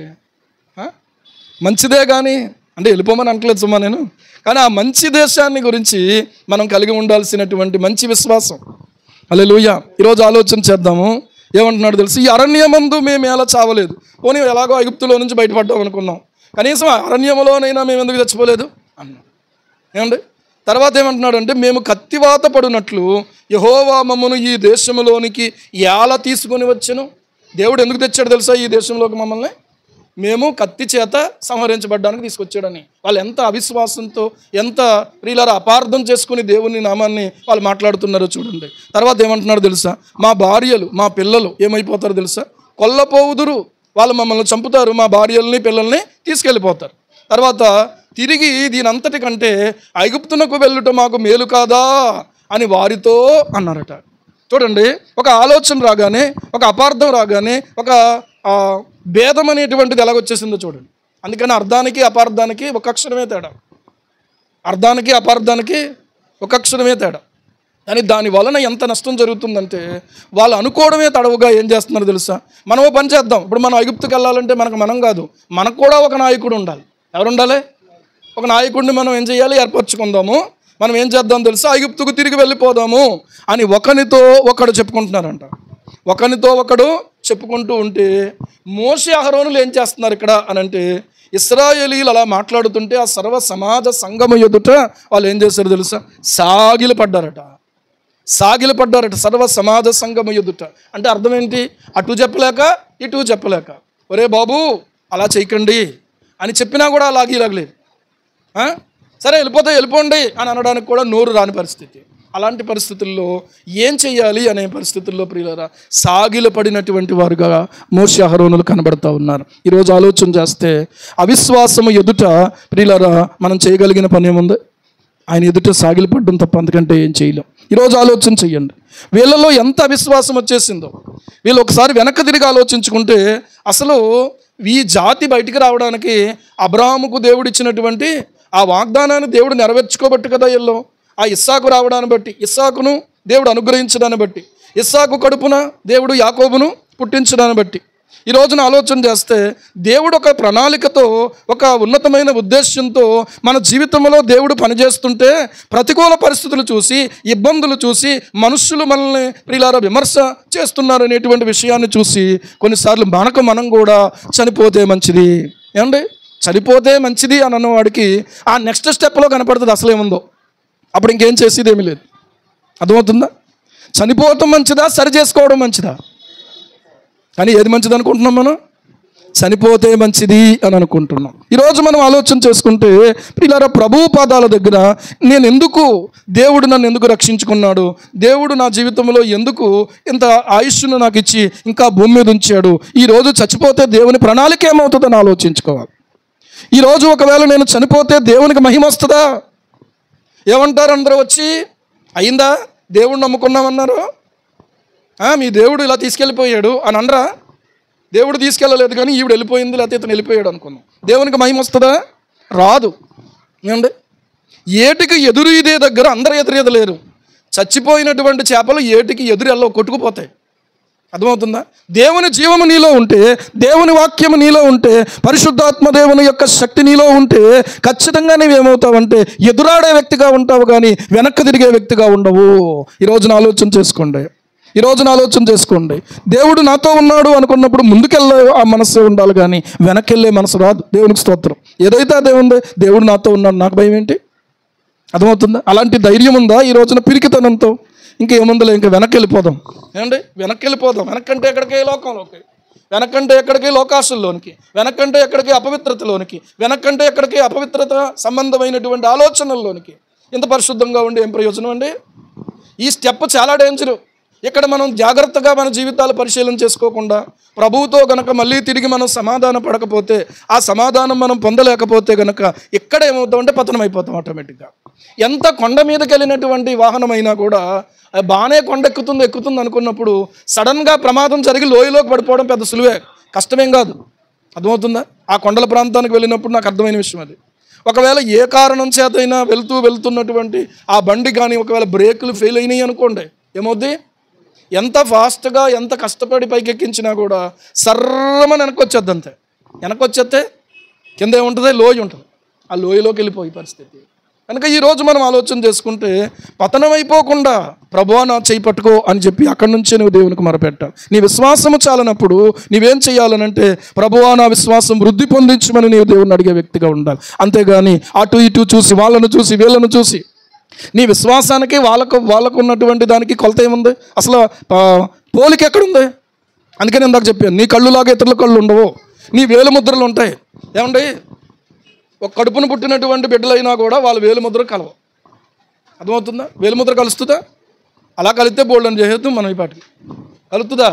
మంచిదే కానీ అంటే వెళ్ళిపోమని అంటలేదు సుమా నేను, కానీ ఆ మంచి దేశాన్ని గురించి మనం కలిగి ఉండాల్సినటువంటి మంచి విశ్వాసం. హల్లెలూయా. ఈరోజు ఆలోచన చేద్దాము. ఏమంటున్నాడు తెలుసు? ఈ అరణ్యమందు మేము ఎలా చావలేదు. పోనీ ఎలాగో ఐగుప్తులో నుంచి బయటపడ్డాం అనుకున్నాం, కనీసం అరణ్యములోనైనా మేము ఎందుకు చచ్చిపోలేదు అన్నాం. ఏమండి, తర్వాత ఏమంటున్నాడు అంటే, మేము కత్తివాత పడినట్లు యెహోవా మమ్మను ఈ దేశంలోనికి ఎలా తీసుకొని వచ్చెను. దేవుడు ఎందుకు తెచ్చాడు తెలుసా ఈ దేశంలోకి మమ్మల్ని? మేము కత్తి చేత సంహరించబడ్డానికి తీసుకొచ్చాడని. వాళ్ళు ఎంత అవిశ్వాసంతో, ఎంత ప్రియులారా అపార్థం చేసుకుని దేవుని నామాన్ని వాళ్ళు మాట్లాడుతున్నారో చూడండి. తర్వాత ఏమంటున్నారో తెలుసా? మా భార్యలు, మా పిల్లలు ఏమైపోతారో తెలుసా? కొల్లపోవుదురు. వాళ్ళు మమ్మల్ని చంపుతారు, మా భార్యల్ని, పిల్లల్ని తీసుకెళ్ళిపోతారు. తర్వాత తిరిగి దీని అంతటికంటే ఐగుప్తునకు వెళ్ళుట మాకు మేలు కాదా అని వారితో అన్నారట. చూడండి, ఒక ఆలోచన రాగానే, ఒక అపార్థం రాగానే, ఒక భేదం అనేటువంటిది ఎలాగొచ్చేసిందో చూడండి. అందుకని అర్థానికి అపార్థానికి ఒక అక్షరమే తేడా. కానీ దాని వలన ఎంత నష్టం జరుగుతుందంటే, వాళ్ళు అనుకోవడమే తడవుగా ఏం చేస్తున్నారు తెలుసా? మనం ఓ పని చేద్దాం. ఇప్పుడు మనం ఐగుప్తుకి వెళ్ళాలంటే మనం కాదు, మనకు కూడా ఒక నాయకుడు ఉండాలి. ఎవరు ఉండాలి? ఒక నాయకుడిని మనం ఏం చేయాలి? ఏర్పరచుకుందాము. మనం ఏం చేద్దాం తెలుసా? ఐగుప్తుకు తిరిగి వెళ్ళిపోదాము అని ఒకరితో ఒకడు చెప్పుకుంటూ ఉంటే, మోషే అహరోనులు ఏం చేస్తున్నారు ఇక్కడ అని అంటే, ఇశ్రాయేలీయులు అలా మాట్లాడుతుంటే ఆ సర్వ సమాజ సంఘము ఎదుట వాళ్ళు ఏం చేశారు తెలుసా? సాగిలపడ్డారట. సర్వ సమాజ సంఘము ఎదుట. అంటే అర్థం ఏంటి? అటు చెప్పలేక ఇటు చెప్పలేక, ఒరే బాబు అలా చేయకండి అని చెప్పినా కూడా లాగలేదు. సరే వెళ్ళిపోండి అని అనడానికి కూడా నోరు రాని పరిస్థితి. అలాంటి పరిస్థితుల్లో ఏం చేయాలి అనే పరిస్థితుల్లో ప్రియులారా సాగిలపడినటువంటి వారుగా మోషే అహరోనులు కనబడతా ఉన్నారు. ఈరోజు ఆలోచన చేస్తే అవిశ్వాసము ఎదుట ప్రియులారా మనం చేయగలిగిన పని ఏముంది? ఆయన ఎదుట సాగిలపడ్డం తప్ప అంతకంటే ఏం చేయలేం. ఈరోజు ఆలోచన చెయ్యండి, వీళ్ళలో ఎంత అవిశ్వాసం వచ్చేసిందో. వీళ్ళు ఒకసారి వెనక్కి తిరిగి ఆలోచించుకుంటే అసలు ఈ జాతి బయటికి రావడానికి అబ్రాహాముకు దేవుడు ఇచ్చినటువంటి ఆ వాగ్దానాన్ని దేవుడు నెరవేర్చుకోబట్టి కదా వీళ్ళు ఆ ఇస్సాకు రావడాన్ని బట్టి, ఇస్సాకును దేవుడు అనుగ్రహించడాన్ని బట్టి, ఇస్సాకు కడుపున దేవుడు యాకోబును పుట్టించడాన్ని బట్టి ఈ రోజున ఆలోచన చేస్తే దేవుడు ఒక ప్రణాళికతో, ఒక ఉన్నతమైన ఉద్దేశంతో మన జీవితంలో దేవుడు పనిచేస్తుంటే ప్రతికూల పరిస్థితులు చూసి, ఇబ్బందులు చూసి, మనుషులు మనల్ని ప్రియులారా విమర్శ చేస్తున్నారు అనేటువంటి విషయాన్ని చూసి కొన్నిసార్లు మనం కూడా చనిపోతే మంచిది, ఏమండి చనిపోతే మంచిది అని అన్నవాడికి ఆ నెక్స్ట్ స్టెప్లో కనపడుతుంది అసలేముందో. అప్పుడు ఇంకేం చేసేది ఏమీ లేదు. అర్థమవుతుందా? చనిపోవటం మంచిదా, సరి చేసుకోవడం మంచిదా? కానీ ఏది మంచిది అనుకుంటున్నాం మనం? చనిపోతే మంచిది అని అనుకుంటున్నాం. ఈరోజు మనం ఆలోచన చేసుకుంటే ప్రియులారా, ప్రభువు పాదాల దగ్గర నేను ఎందుకు, దేవుడు నన్ను ఎందుకు రక్షించుకున్నాడు, దేవుడు నా జీవితంలో ఎందుకు ఇంత ఆయుష్ను నాకు ఇచ్చి ఇంకా భూమి మీద ఉంచాడు, ఈరోజు చచ్చిపోతే దేవుని ప్రణాళిక ఏమవుతుందని ఆలోచించుకోవాలి. ఈరోజు ఒకవేళ నేను చనిపోతే దేవునికి మహిమ వస్తుందా? ఏమంటారు అందరూ వచ్చి, అయిందా దేవుడు నమ్ముకున్నామన్నారు, మీ దేవుడు ఇలా తీసుకెళ్ళిపోయాడు అని అనరా? దేవుడు తీసుకెళ్ళలేదు కానీ ఈవిడ వెళ్ళిపోయింది, లేకపోతే ఇతను వెళ్ళిపోయాడు అనుకున్నాం. దేవునికి మహిమ వస్తుందా? రాదు. ఏమండి, ఏటికి ఎదురు ఇదే దగ్గర అందరూ ఎదురేదలేరు. చచ్చిపోయినటువంటి చేపలు ఏటికి ఎదురు ఎల్లో కొట్టుకుపోతాయి. అర్థమవుతుందా? దేవుని జీవము నీలో ఉంటే, దేవుని వాక్యము నీలో ఉంటే, పరిశుద్ధాత్మ దేవుని యొక్క శక్తి నీలో ఉంటే ఖచ్చితంగా నీవేమవుతావంటే ఎదురాడే వ్యక్తిగా ఉంటావు, కానీ వెనక్కి తిరిగే వ్యక్తిగా ఉండవు. ఈరోజున ఆలోచన చేసుకోండి, దేవుడు నాతో ఉన్నాడు అనుకున్నప్పుడు ముందుకెళ్ళే ఆ మనస్సు ఉండాలి, కానీ వెనక్కి వెళ్ళే మనసు రాదు. దేవునికి స్తోత్రం. ఏదైతే అదే ఉందో, దేవుడు నాతో ఉన్నాడు, నాకు భయం ఏంటి? అర్థమవుతుందా? అలాంటి ధైర్యం ఉందా ఈ రోజున? పిరికితనంతో ఇంకేముందులే, ఇంకా వెనక్కి వెళ్ళిపోదాం. ఏమండి, వెనక్కి వెళ్ళిపోదాం. వెనక్కంటే ఎక్కడికి? లోకంలోకి. వెనక్కంటే ఎక్కడికి? లోకాశల్లోనికి. వెనక్కంటే ఎక్కడికి? అపవిత్రతలోనికి. వెనక్కంటే ఎక్కడికి? అపవిత్రత సంబంధమైనటువంటి ఆలోచనల్లోనికి. ఇంత పరిశుద్ధంగా ఉండి ఏం ప్రయోజనం అండి? ఈ స్టెప్ చాలా డేంజరు. ఇక్కడ మనం జాగ్రత్తగా మన జీవితాలు పరిశీలన చేసుకోకుండా ప్రభువుతో గనక మళ్ళీ తిరిగి మనం సమాధాన పడకపోతే, ఆ సమాధానం మనం పొందలేకపోతే గనక ఇక్కడ ఏమవుతామంటే పతనం అయిపోతాం ఆటోమేటిక్గా. ఎంత కొండ మీదకి వెళ్ళినటువంటి వాహనమైనా కూడా బాగానే కొండ ఎక్కుతుంది అనుకున్నప్పుడు సడన్గా ప్రమాదం జరిగి లోయలోకి పడిపోవడం పెద్ద సులువే, కష్టమేం కాదు. అర్థమవుతుందా? ఆ కొండల ప్రాంతానికి వెళ్ళినప్పుడు నాకు అర్థమైన విషయం అది. ఒకవేళ ఏ కారణం చేతైనా వెళ్తున్నటువంటి ఆ బండి కానీ ఒకవేళ బ్రేకులు ఫెయిల్ అయినాయి అనుకోండి, ఏమవుద్ది? ఎంత ఫాస్ట్గా ఎంత కష్టపడి పైకెక్కించినా కూడా సర్రమని వెనకొచ్చేద్ది. అంతే వెనకొచ్చేస్తే కింద ఏముంటుంది? లోయ ఉంటుంది. ఆ లోయలోకి వెళ్ళిపోయే పరిస్థితి. కనుక ఈరోజు మనం ఆలోచన చేసుకుంటే పతనం అయిపోకుండా ప్రభువా నా చేయి పట్టుకో అని చెప్పి అక్కడి నుంచే నువ్వు దేవునికి మొరపెట్టాలి. నీ విశ్వాసము చాలనప్పుడు నీవేం చేయాలనంటే, ప్రభువా నా విశ్వాసం వృద్ధి పొందించమని నీవు దేవుని అడిగే వ్యక్తిగా ఉండాలి. అంతేగాని అటు ఇటు చూసి, వాళ్ళను చూసి, వీళ్ళను చూసి, నీ విశ్వాసానికి వాళ్ళకు ఉన్నటువంటి దానికి కొలత ఏముంది? అసలు పోలిక ఎక్కడుంది? అందుకని ఇందాక చెప్పాను, నీ కళ్ళులాగా ఇతరుల కళ్ళు ఉండవు, నీ వేలు ముద్రలు ఉంటాయి. ఏమండి, ఒక కడుపును పుట్టినటువంటి బిడ్డలైనా కూడా వాళ్ళ వేలు ముద్ర కలవు. అర్థమవుతుందా? వేలు ముద్ర కలుస్తుందా? అలా కలిస్తే బోల్డ్ అని చేసేద్దాం మనం. ఈ పాటికి కలుతుందా?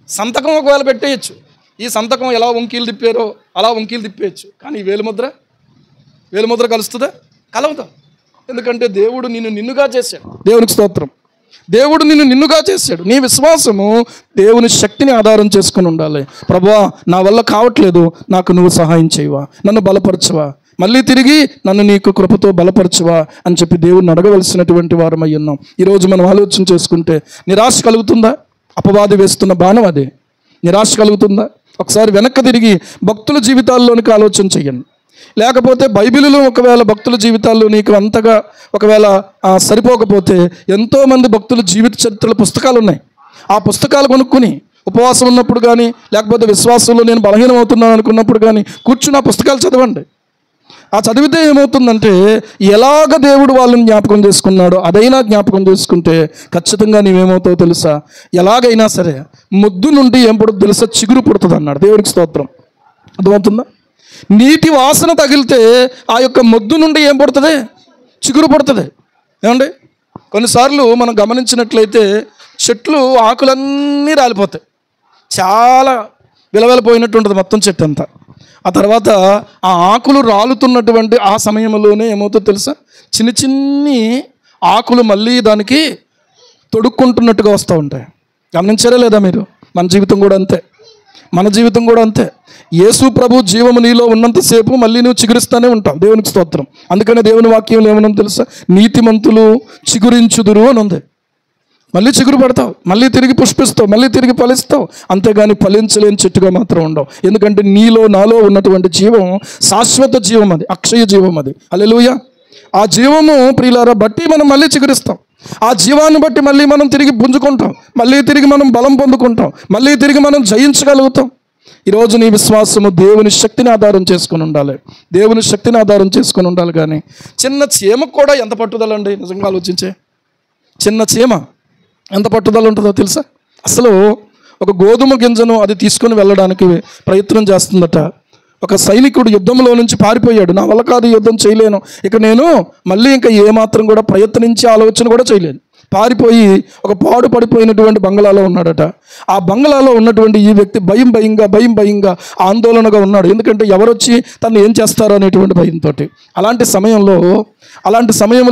సంతకం ఒకవేళ పెట్టేయచ్చు. ఈ సంతకం ఎలా వంకీలు తిప్పారో అలా వంకీలు తిప్పేయచ్చు. కానీ ఈ వేలు ముద్ర కలుస్తుందా? కలవుతా. ఎందుకంటే దేవుడు నిన్నుగా చేశాడు. దేవునికి స్తోత్రం. దేవుడు నిన్నుగా చేశాడు. నీ విశ్వాసము దేవుని శక్తిని ఆధారం చేసుకుని ఉండాలి. ప్రభువా నా వల్ల కావట్లేదు, నాకు నువ్వు సహాయం చేయవా, నన్ను బలపరచవా, మళ్ళీ తిరిగి నన్ను నీకు కృపతో బలపరచవా అని చెప్పి దేవుడిని అడగవలసినటువంటి వారమై ఉన్నాం. ఈరోజు మనం ఆలోచన చేసుకుంటే నిరాశ కలుగుతుందా? అపవాది వేస్తున్న బాణం అదే. నిరాశ కలుగుతుందా? ఒకసారి వెనక్కి తిరిగి భక్తుల జీవితాల్లోనికి ఆలోచన చెయ్యండి. లేకపోతే బైబిల్లో ఒకవేళ భక్తుల జీవితాల్లో నీకు అంతగా ఒకవేళ సరిపోకపోతే ఎంతోమంది భక్తుల జీవిత చరిత్రల పుస్తకాలు ఉన్నాయి. ఆ పుస్తకాలు కొనుక్కుని ఉపవాసం ఉన్నప్పుడు కానీ, లేకపోతే విశ్వాసంలో నేను బలహీనం అవుతున్నాను అనుకున్నప్పుడు కానీ కూర్చుని ఆ పుస్తకాలు చదవండి. ఆ చదివితే ఏమవుతుందంటే ఎలాగ దేవుడు వాళ్ళని జ్ఞాపకం చేసుకున్నాడో అదైనా జ్ఞాపకం చేసుకుంటే ఖచ్చితంగా నీవేమవుతావు తెలుసా? ఎలాగైనా సరే ముద్దు నుండి ఏం పుడుతుంది తెలుసా? చిగురు పుడుతుంది అన్నాడు. దేవునికి స్తోత్రం. అర్థమవుతుందా? నీటి వాసన తగిలితే ఆ యొక్క మొద్దు నుండి ఏం పుడుతుంది? చిగురు పుడుతుంది. ఏమండి, కొన్నిసార్లు మనం గమనించినట్లయితే చెట్లు ఆకులన్నీ రాలిపోతాయి, చాలా విలవిలపోయినట్టు ఉంటుంది మొత్తం చెట్టు అంతా. ఆ తర్వాత ఆ ఆకులు రాలుతున్నటువంటి ఆ సమయంలోనే ఏమవుతుందో తెలుసా, చిన్న చిన్ని ఆకులు మళ్ళీ దానికి తొడుక్కుంటున్నట్టుగా వస్తూ ఉంటాయి. గమనించారా లేదా మీరు? మన జీవితం కూడా అంతే, మన జీవితం కూడా అంతే. యేసు ప్రభు జీవము నీలో ఉన్నంతసేపు మళ్ళీ నువ్వు చిగురిస్తూనే ఉంటావు. దేవునికి స్తోత్రం. అందుకనే దేవుని వాక్యంలో ఏమన్నా తెలుసా, నీతిమంతులు చిగురించుదురు అని ఉంది. మళ్ళీ చిగురు పడతావు, మళ్ళీ తిరిగి పుష్పిస్తావు, మళ్ళీ తిరిగి ఫలిస్తావు. అంతేగాని ఫలించలేని చెట్టుగా మాత్రం ఉండవు. ఎందుకంటే నీలో నాలో ఉన్నటువంటి జీవం శాశ్వత జీవం, అది అక్షయ జీవం. అది హల్లెలూయా. ఆ జీవము ప్రియులారా బట్టి మనం మళ్ళీ చిగురిస్తాం. ఆ జీవాన్ని బట్టి మళ్ళీ మనం తిరిగి పుంజుకుంటాం, మళ్ళీ తిరిగి మనం బలం పొందుకుంటాం, మళ్ళీ తిరిగి మనం జయించగలుగుతాం. ఈరోజు నీ విశ్వాసము దేవుని శక్తిని ఆధారం చేసుకుని ఉండాలి, దేవుని శక్తిని ఆధారం చేసుకుని ఉండాలి. కానీ చిన్న చీమకు కూడా ఎంత పట్టుదలండి, నిజంగా ఆలోచించే. చిన్న చీమ ఎంత పట్టుదల ఉంటుందో తెలుసా? అసలు ఒక గోధుమ గింజను అది తీసుకుని వెళ్ళడానికి ప్రయత్నం చేస్తుందట. ఒక సైనికుడు యుద్ధంలో నుంచి పారిపోయాడు. నా వల్ల కాదు, యుద్ధం చేయలేను, ఇక నేను మళ్ళీ ఇంకా ఏమాత్రం కూడా ప్రయత్నించే ఆలోచన కూడా చేయలేను. పారిపోయి ఒక పాడు పడిపోయినటువంటి బంగ్లాలో ఉన్నాడట. ఆ బంగ్లాలో ఉన్నటువంటి ఈ వ్యక్తి భయం భయంగా ఆందోళనగా ఉన్నాడు. ఎందుకంటే ఎవరొచ్చి తను ఏం చేస్తారో అనేటువంటి భయంతో. అలాంటి సమయంలో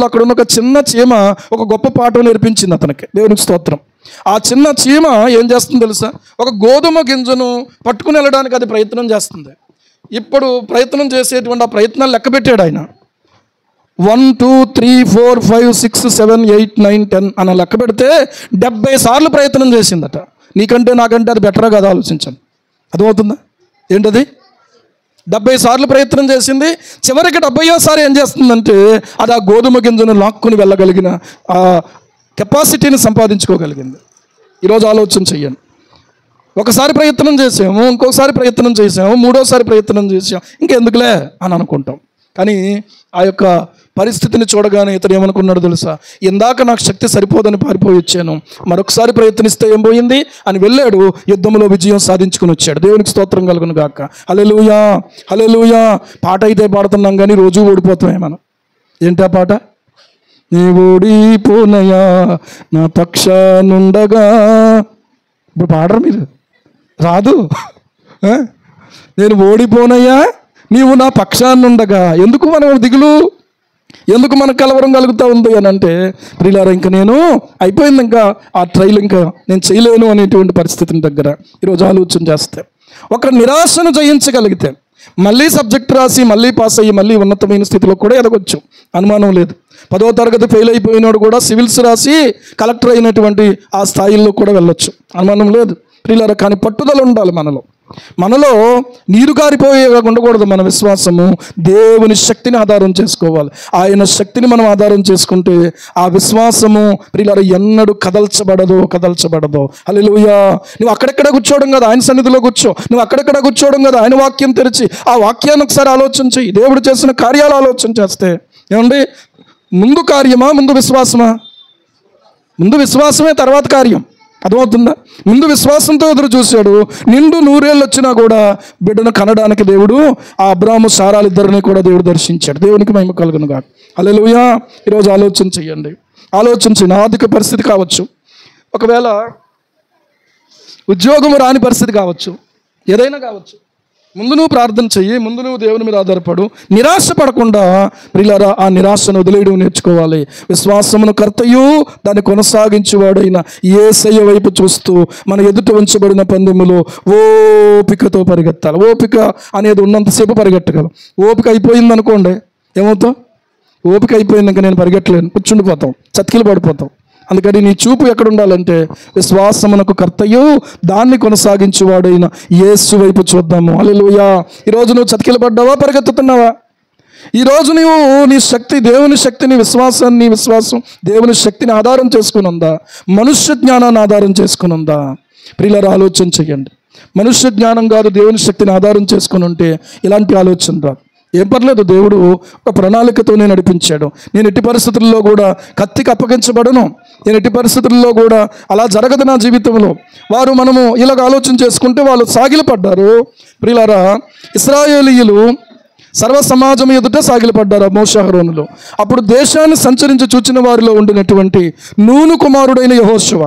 అక్కడ ఉన్న ఒక చిన్న చీమ ఒక గొప్ప పాఠం నేర్పించింది అతనికి. దేవునికి స్తోత్రం. ఆ చిన్న చీమ ఏం చేస్తుంది తెలుసా, ఒక గోధుమ గింజను పట్టుకుని వెళ్ళడానికి అది ప్రయత్నం చేస్తుంది. ఇప్పుడు ప్రయత్నం చేసేటువంటి ఆ ప్రయత్నాలు లెక్క పెట్టాడు ఆయన. 1 2 3 4 5 6 7 8 9 10 అని లెక్క పెడితే 70 సార్లు ప్రయత్నం చేసిందట. నీకంటే నాకంటే అది బెటరా కదా, ఆలోచించండి. అర్థమవుతుందా ఏంటది? 70 సార్లు ప్రయత్నం చేసింది. చివరికి 70వ ఏం చేస్తుందంటే అది ఆ గోధుమ గింజను లాక్కుని వెళ్ళగలిగిన ఆ కెపాసిటీని సంపాదించుకోగలిగింది. ఈరోజు ఆలోచన చెయ్యండి. ఒకసారి ప్రయత్నం చేసాము, ఇంకోసారి ప్రయత్నం చేసాము, మూడోసారి ప్రయత్నం చేసాము, ఇంకెందుకులే అని అనుకుంటాం. కానీ ఆ యొక్క పరిస్థితిని చూడగానే ఇతడు ఏమనుకున్నాడు తెలుసా, ఇందాక నాకు శక్తి సరిపోదని పారిపోయి వచ్చాను, మరొకసారి ప్రయత్నిస్తే ఏం పోయింది అని వెళ్ళాడు. యుద్ధంలో విజయం సాధించుకుని వచ్చాడు. దేవునికి స్తోత్రం కలుగును గాక. హల్లెలూయా, హల్లెలూయా. పాట అయితే పాడుతున్నాం కానీ రోజు ఓడిపోతామే మనం. ఏంటా పాట? నీ ఓడిపోనయా నా పక్షానుండగా. ఇప్పుడు పాడరు మీరు, రాదు. నేను ఓడిపోనయ్యా నీవు నా పక్షాన్నుండగా. ఎందుకు మనం దిగులు, ఎందుకు మనకు కలవరం కలుగుతూ ఉంది అని అంటే, ప్రియులారా ఇంకా నేను అయిపోయింది, ఇంకా ఆ ట్రైల్ ఇంకా నేను చేయలేను అనేటువంటి పరిస్థితిని దగ్గర ఈరోజు ఆలోచన చేస్తే, ఒక నిరాశను జయించగలిగితే మళ్ళీ సబ్జెక్ట్ రాసి మళ్ళీ పాస్ అయ్యి మళ్ళీ ఉన్నతమైన స్థితిలో కూడా ఎదగొచ్చు, అనుమానం లేదు. 10వ తరగతి ఫెయిల్ అయిపోయినాడు కూడా సివిల్స్ రాసి కలెక్టర్ అయినటువంటి ఆ స్థాయిల్లో కూడా వెళ్ళొచ్చు, అనుమానం లేదు ప్రియులారా. కానీ పట్టుదల ఉండాలి మనలో నీరు గారిపోయే ఉండకూడదు. మన విశ్వాసము దేవుని శక్తిని ఆధారం చేసుకోవాలి. ఆయన శక్తిని మనం ఆధారం చేసుకుంటే ఆ విశ్వాసము ప్రియులారా ఎన్నడూ కదల్చబడదు. హల్లెలూయా. నువ్వు అక్కడెక్కడ కూర్చోవడం కదా, ఆయన సన్నిధిలో కూర్చో. నువ్వు అక్కడెక్కడ కూర్చోవడం కదా, ఆయన వాక్యం తెరిచి ఆ వాక్యాన్ని ఒకసారి ఆలోచన చెయ్యి. దేవుడు చేసిన కార్యాలు ఆలోచన చేస్తే ఏమండి, ముందు కార్యమా ముందు విశ్వాసమా? ముందు విశ్వాసమే, తర్వాత కార్యం. అర్థమవుతుందా? ముందు విశ్వాసంతో ఎదురు చూశాడు. నిండు 100 ఏళ్ళు వచ్చినా కూడా బిడ్డను కనడానికి దేవుడు ఆ అబ్రాహాము సారాలిద్దరిని కూడా దేవుడు దర్శించాడు. దేవునికి మహిమ కలుగును గాక. హల్లెలూయా. ఈరోజు ఆలోచన చేయండి. ఆర్థిక పరిస్థితి కావచ్చు, ఒకవేళ ఉద్యోగం రాని పరిస్థితి కావచ్చు, ఏదైనా కావచ్చు. ముందు నువ్వు ప్రార్థన చెయ్యి, ముందు నువ్వు దేవుని మీద ఆధారపడు. నిరాశ పడకుండా ప్రియులారా ఆ నిరాశను వదిలేయడం నేర్చుకోవాలి. విశ్వాసమును కర్తయు దాన్ని కొనసాగించేవాడైన యేసయ్య వైపు చూస్తూ మన ఎదుట ఉంచబడిన పందెములో ఓపికతో పరిగెత్తాలి. ఓపిక అనేది ఉన్నంతసేపు పరిగెట్టగలం. ఓపిక అయిపోయింది అనుకోండి, ఏమవుతాం? ఓపిక అయిపోయింది, ఇంకా నేను పరిగెట్టలేను, కూర్చుండిపోతాం, చతికిలు పడిపోతాం. అందుకని నీ చూపు ఎక్కడ ఉండాలంటే విశ్వాసమునకు కర్తయు దాన్ని కొనసాగించేవాడైన యేసు వైపు చూద్దాము. హల్లెలూయా. ఈరోజు నువ్వు చతికిలు పడ్డావా, పరిగెత్తుతున్నావా? ఈరోజు నువ్వు నీ శక్తి, దేవుని శక్తిని, విశ్వాసం దేవుని శక్తిని ఆధారం చేసుకుని ఉందా, మనుష్య జ్ఞానాన్ని ఆధారం చేసుకుని ఉందా? ప్రియులారా ఆలోచన చెయ్యండి. మనుష్య జ్ఞానం కాదు, దేవుని శక్తిని ఆధారం చేసుకుని ఉంటే ఇలాంటి ఆలోచన రాదు. ఏం పర్లేదు, దేవుడు ఒక ప్రణాళికతోనే నడిపించాడు. నేను ఎట్టి పరిస్థితుల్లో కూడా కత్తికి అప్పగించబడను, నేను ఎట్టి పరిస్థితుల్లో కూడా అలా జరగదు నా జీవితంలో. మనము ఇలాగ ఆలోచన చేసుకుంటే వాళ్ళు సాగిలపడ్డారు. ప్రియులారా, ఇశ్రాయేలీయులు సర్వ సమాజం ఎదుట సాగిలపడ్డారు మోషే అహరోనులు. అప్పుడు దేశాన్ని సంచరించి చూచిన వారిలో ఉండినటువంటి నూను కుమారుడైన యెహోషువ,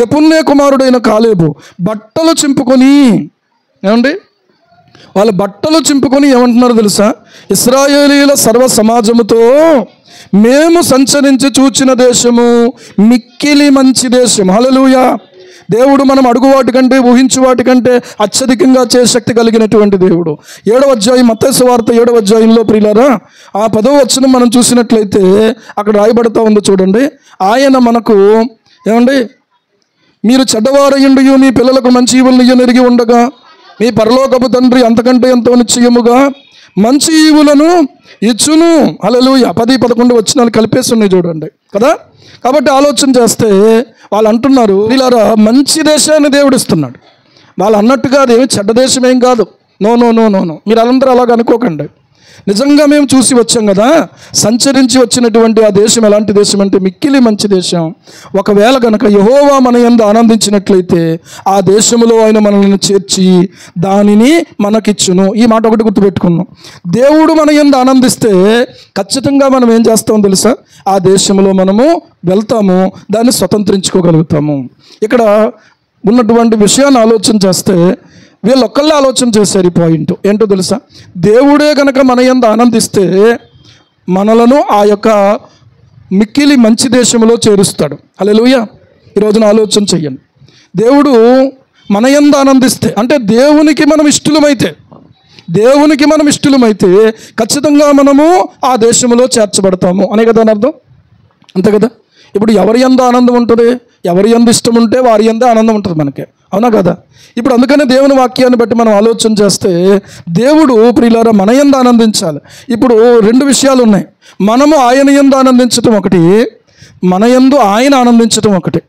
యెఫున్నె కుమారుడైన కాలేబు బట్టలు చింపుకొని, ఏమండి వాళ్ళ బట్టలు చింపుకొని ఏమంటున్నారు తెలుసా? ఇశ్రాయేలీయుల సర్వ సమాజముతో మేము సంచరించి చూచిన దేశము మిక్కిలి మంచి దేశం. హల్లెలూయా. దేవుడు మనం అడుగు వాటి కంటే ఊహించు వాటి కంటే అత్యధికంగా శక్తి కలిగినటువంటి దేవుడు. 7వ అధ్యాయం మత్తయి సువార్త 7వ అధ్యాయంలో ప్రియులారా ఆ 10వ వచనం మనం చూసినట్లయితే అక్కడ రాయబడతా ఉంది చూడండి. ఆయన మనకు ఏమండి, మీరు చెడ్డవారయుండియు మీ పిల్లలకు మంచి ఈవులను ఇయ్యనెరిగి ఉండగా మీ పరలోకపు తండ్రి అంతకంటే ఎంతో నిశ్చయముగా మంచి ఈవులను ఇచ్చును. హల్లెలూయా. 10, 11 వచనాలు కలిపేసి ఉన్నాయి చూడండి కదా. కాబట్టి ఆలోచన చేస్తే వాళ్ళు అంటున్నారు, వీళ్ళారా మంచి దేశాన్ని దేవుడు ఇస్తున్నాడు. వాళ్ళు అన్నట్టుగా అదేమి చెడ్డ దేశం ఏం కాదు. No no no no no మీరు వాళ్ళందరూ అలాగ అనుకోకండి. నిజంగా మేము చూసి వచ్చాం కదా, సంచరించి వచ్చినటువంటి ఆ దేశం ఎలాంటి దేశం అంటే మిక్కిలి మంచి దేశం. ఒకవేళ గనక యెహోవా మన యందు ఆనందించినట్లయితే ఆ దేశంలో ఆయన మనల్ని చేర్చి దానిని మనకిచ్చును. ఈ మాట ఒకటి గుర్తుపెట్టుకున్నాం. దేవుడు మన యందు ఆనందిస్తే ఖచ్చితంగా మనం ఏం చేస్తామో తెలుసా? ఆ దేశంలో మనము వెళ్తాము, దాన్ని స్వతంత్రించుకోగలుగుతాము. ఇక్కడ ఉన్నటువంటి విషయాన్ని ఆలోచన చేస్తే వీళ్ళు ఒక్కళ్ళే ఆలోచన చేశారు. ఈ పాయింట్ ఏంటో తెలుసా? దేవుడే కనుక మన యందు ఆనందిస్తే మనలను ఆ యొక్క మిక్కిలి మంచి దేశంలో చేరుస్తాడు. హల్లెలూయా. ఈరోజున ఆలోచన చెయ్యండి. దేవుడు మన యందు ఆనందిస్తే అంటే దేవునికి మనం ఇష్టలమైతే ఖచ్చితంగా మనము ఆ దేశంలో చేర్చబడతాము అనే కదా అని అర్థం. అంతే కదా. ఇప్పుడు ఎవరి యందు ఆనందం ఉంటుంది? ఎవరి యందు ఇష్టం ఉంటే వారి యందే ఆనందం ఉంటుంది మనకి. అవునా కదా. ఇప్పుడు అందుకనే దేవుని వాక్యాన్ని బట్టి మనం ఆలోచన చేస్తే దేవుడు ప్రియులారా మన యందు ఆనందించాలి. ఇప్పుడు 2 విషయాలు ఉన్నాయి. మనము ఆయన యందు ఆనందించటం ఒకటి, మన యందు ఆయన ఆనందించటం ఒకటి.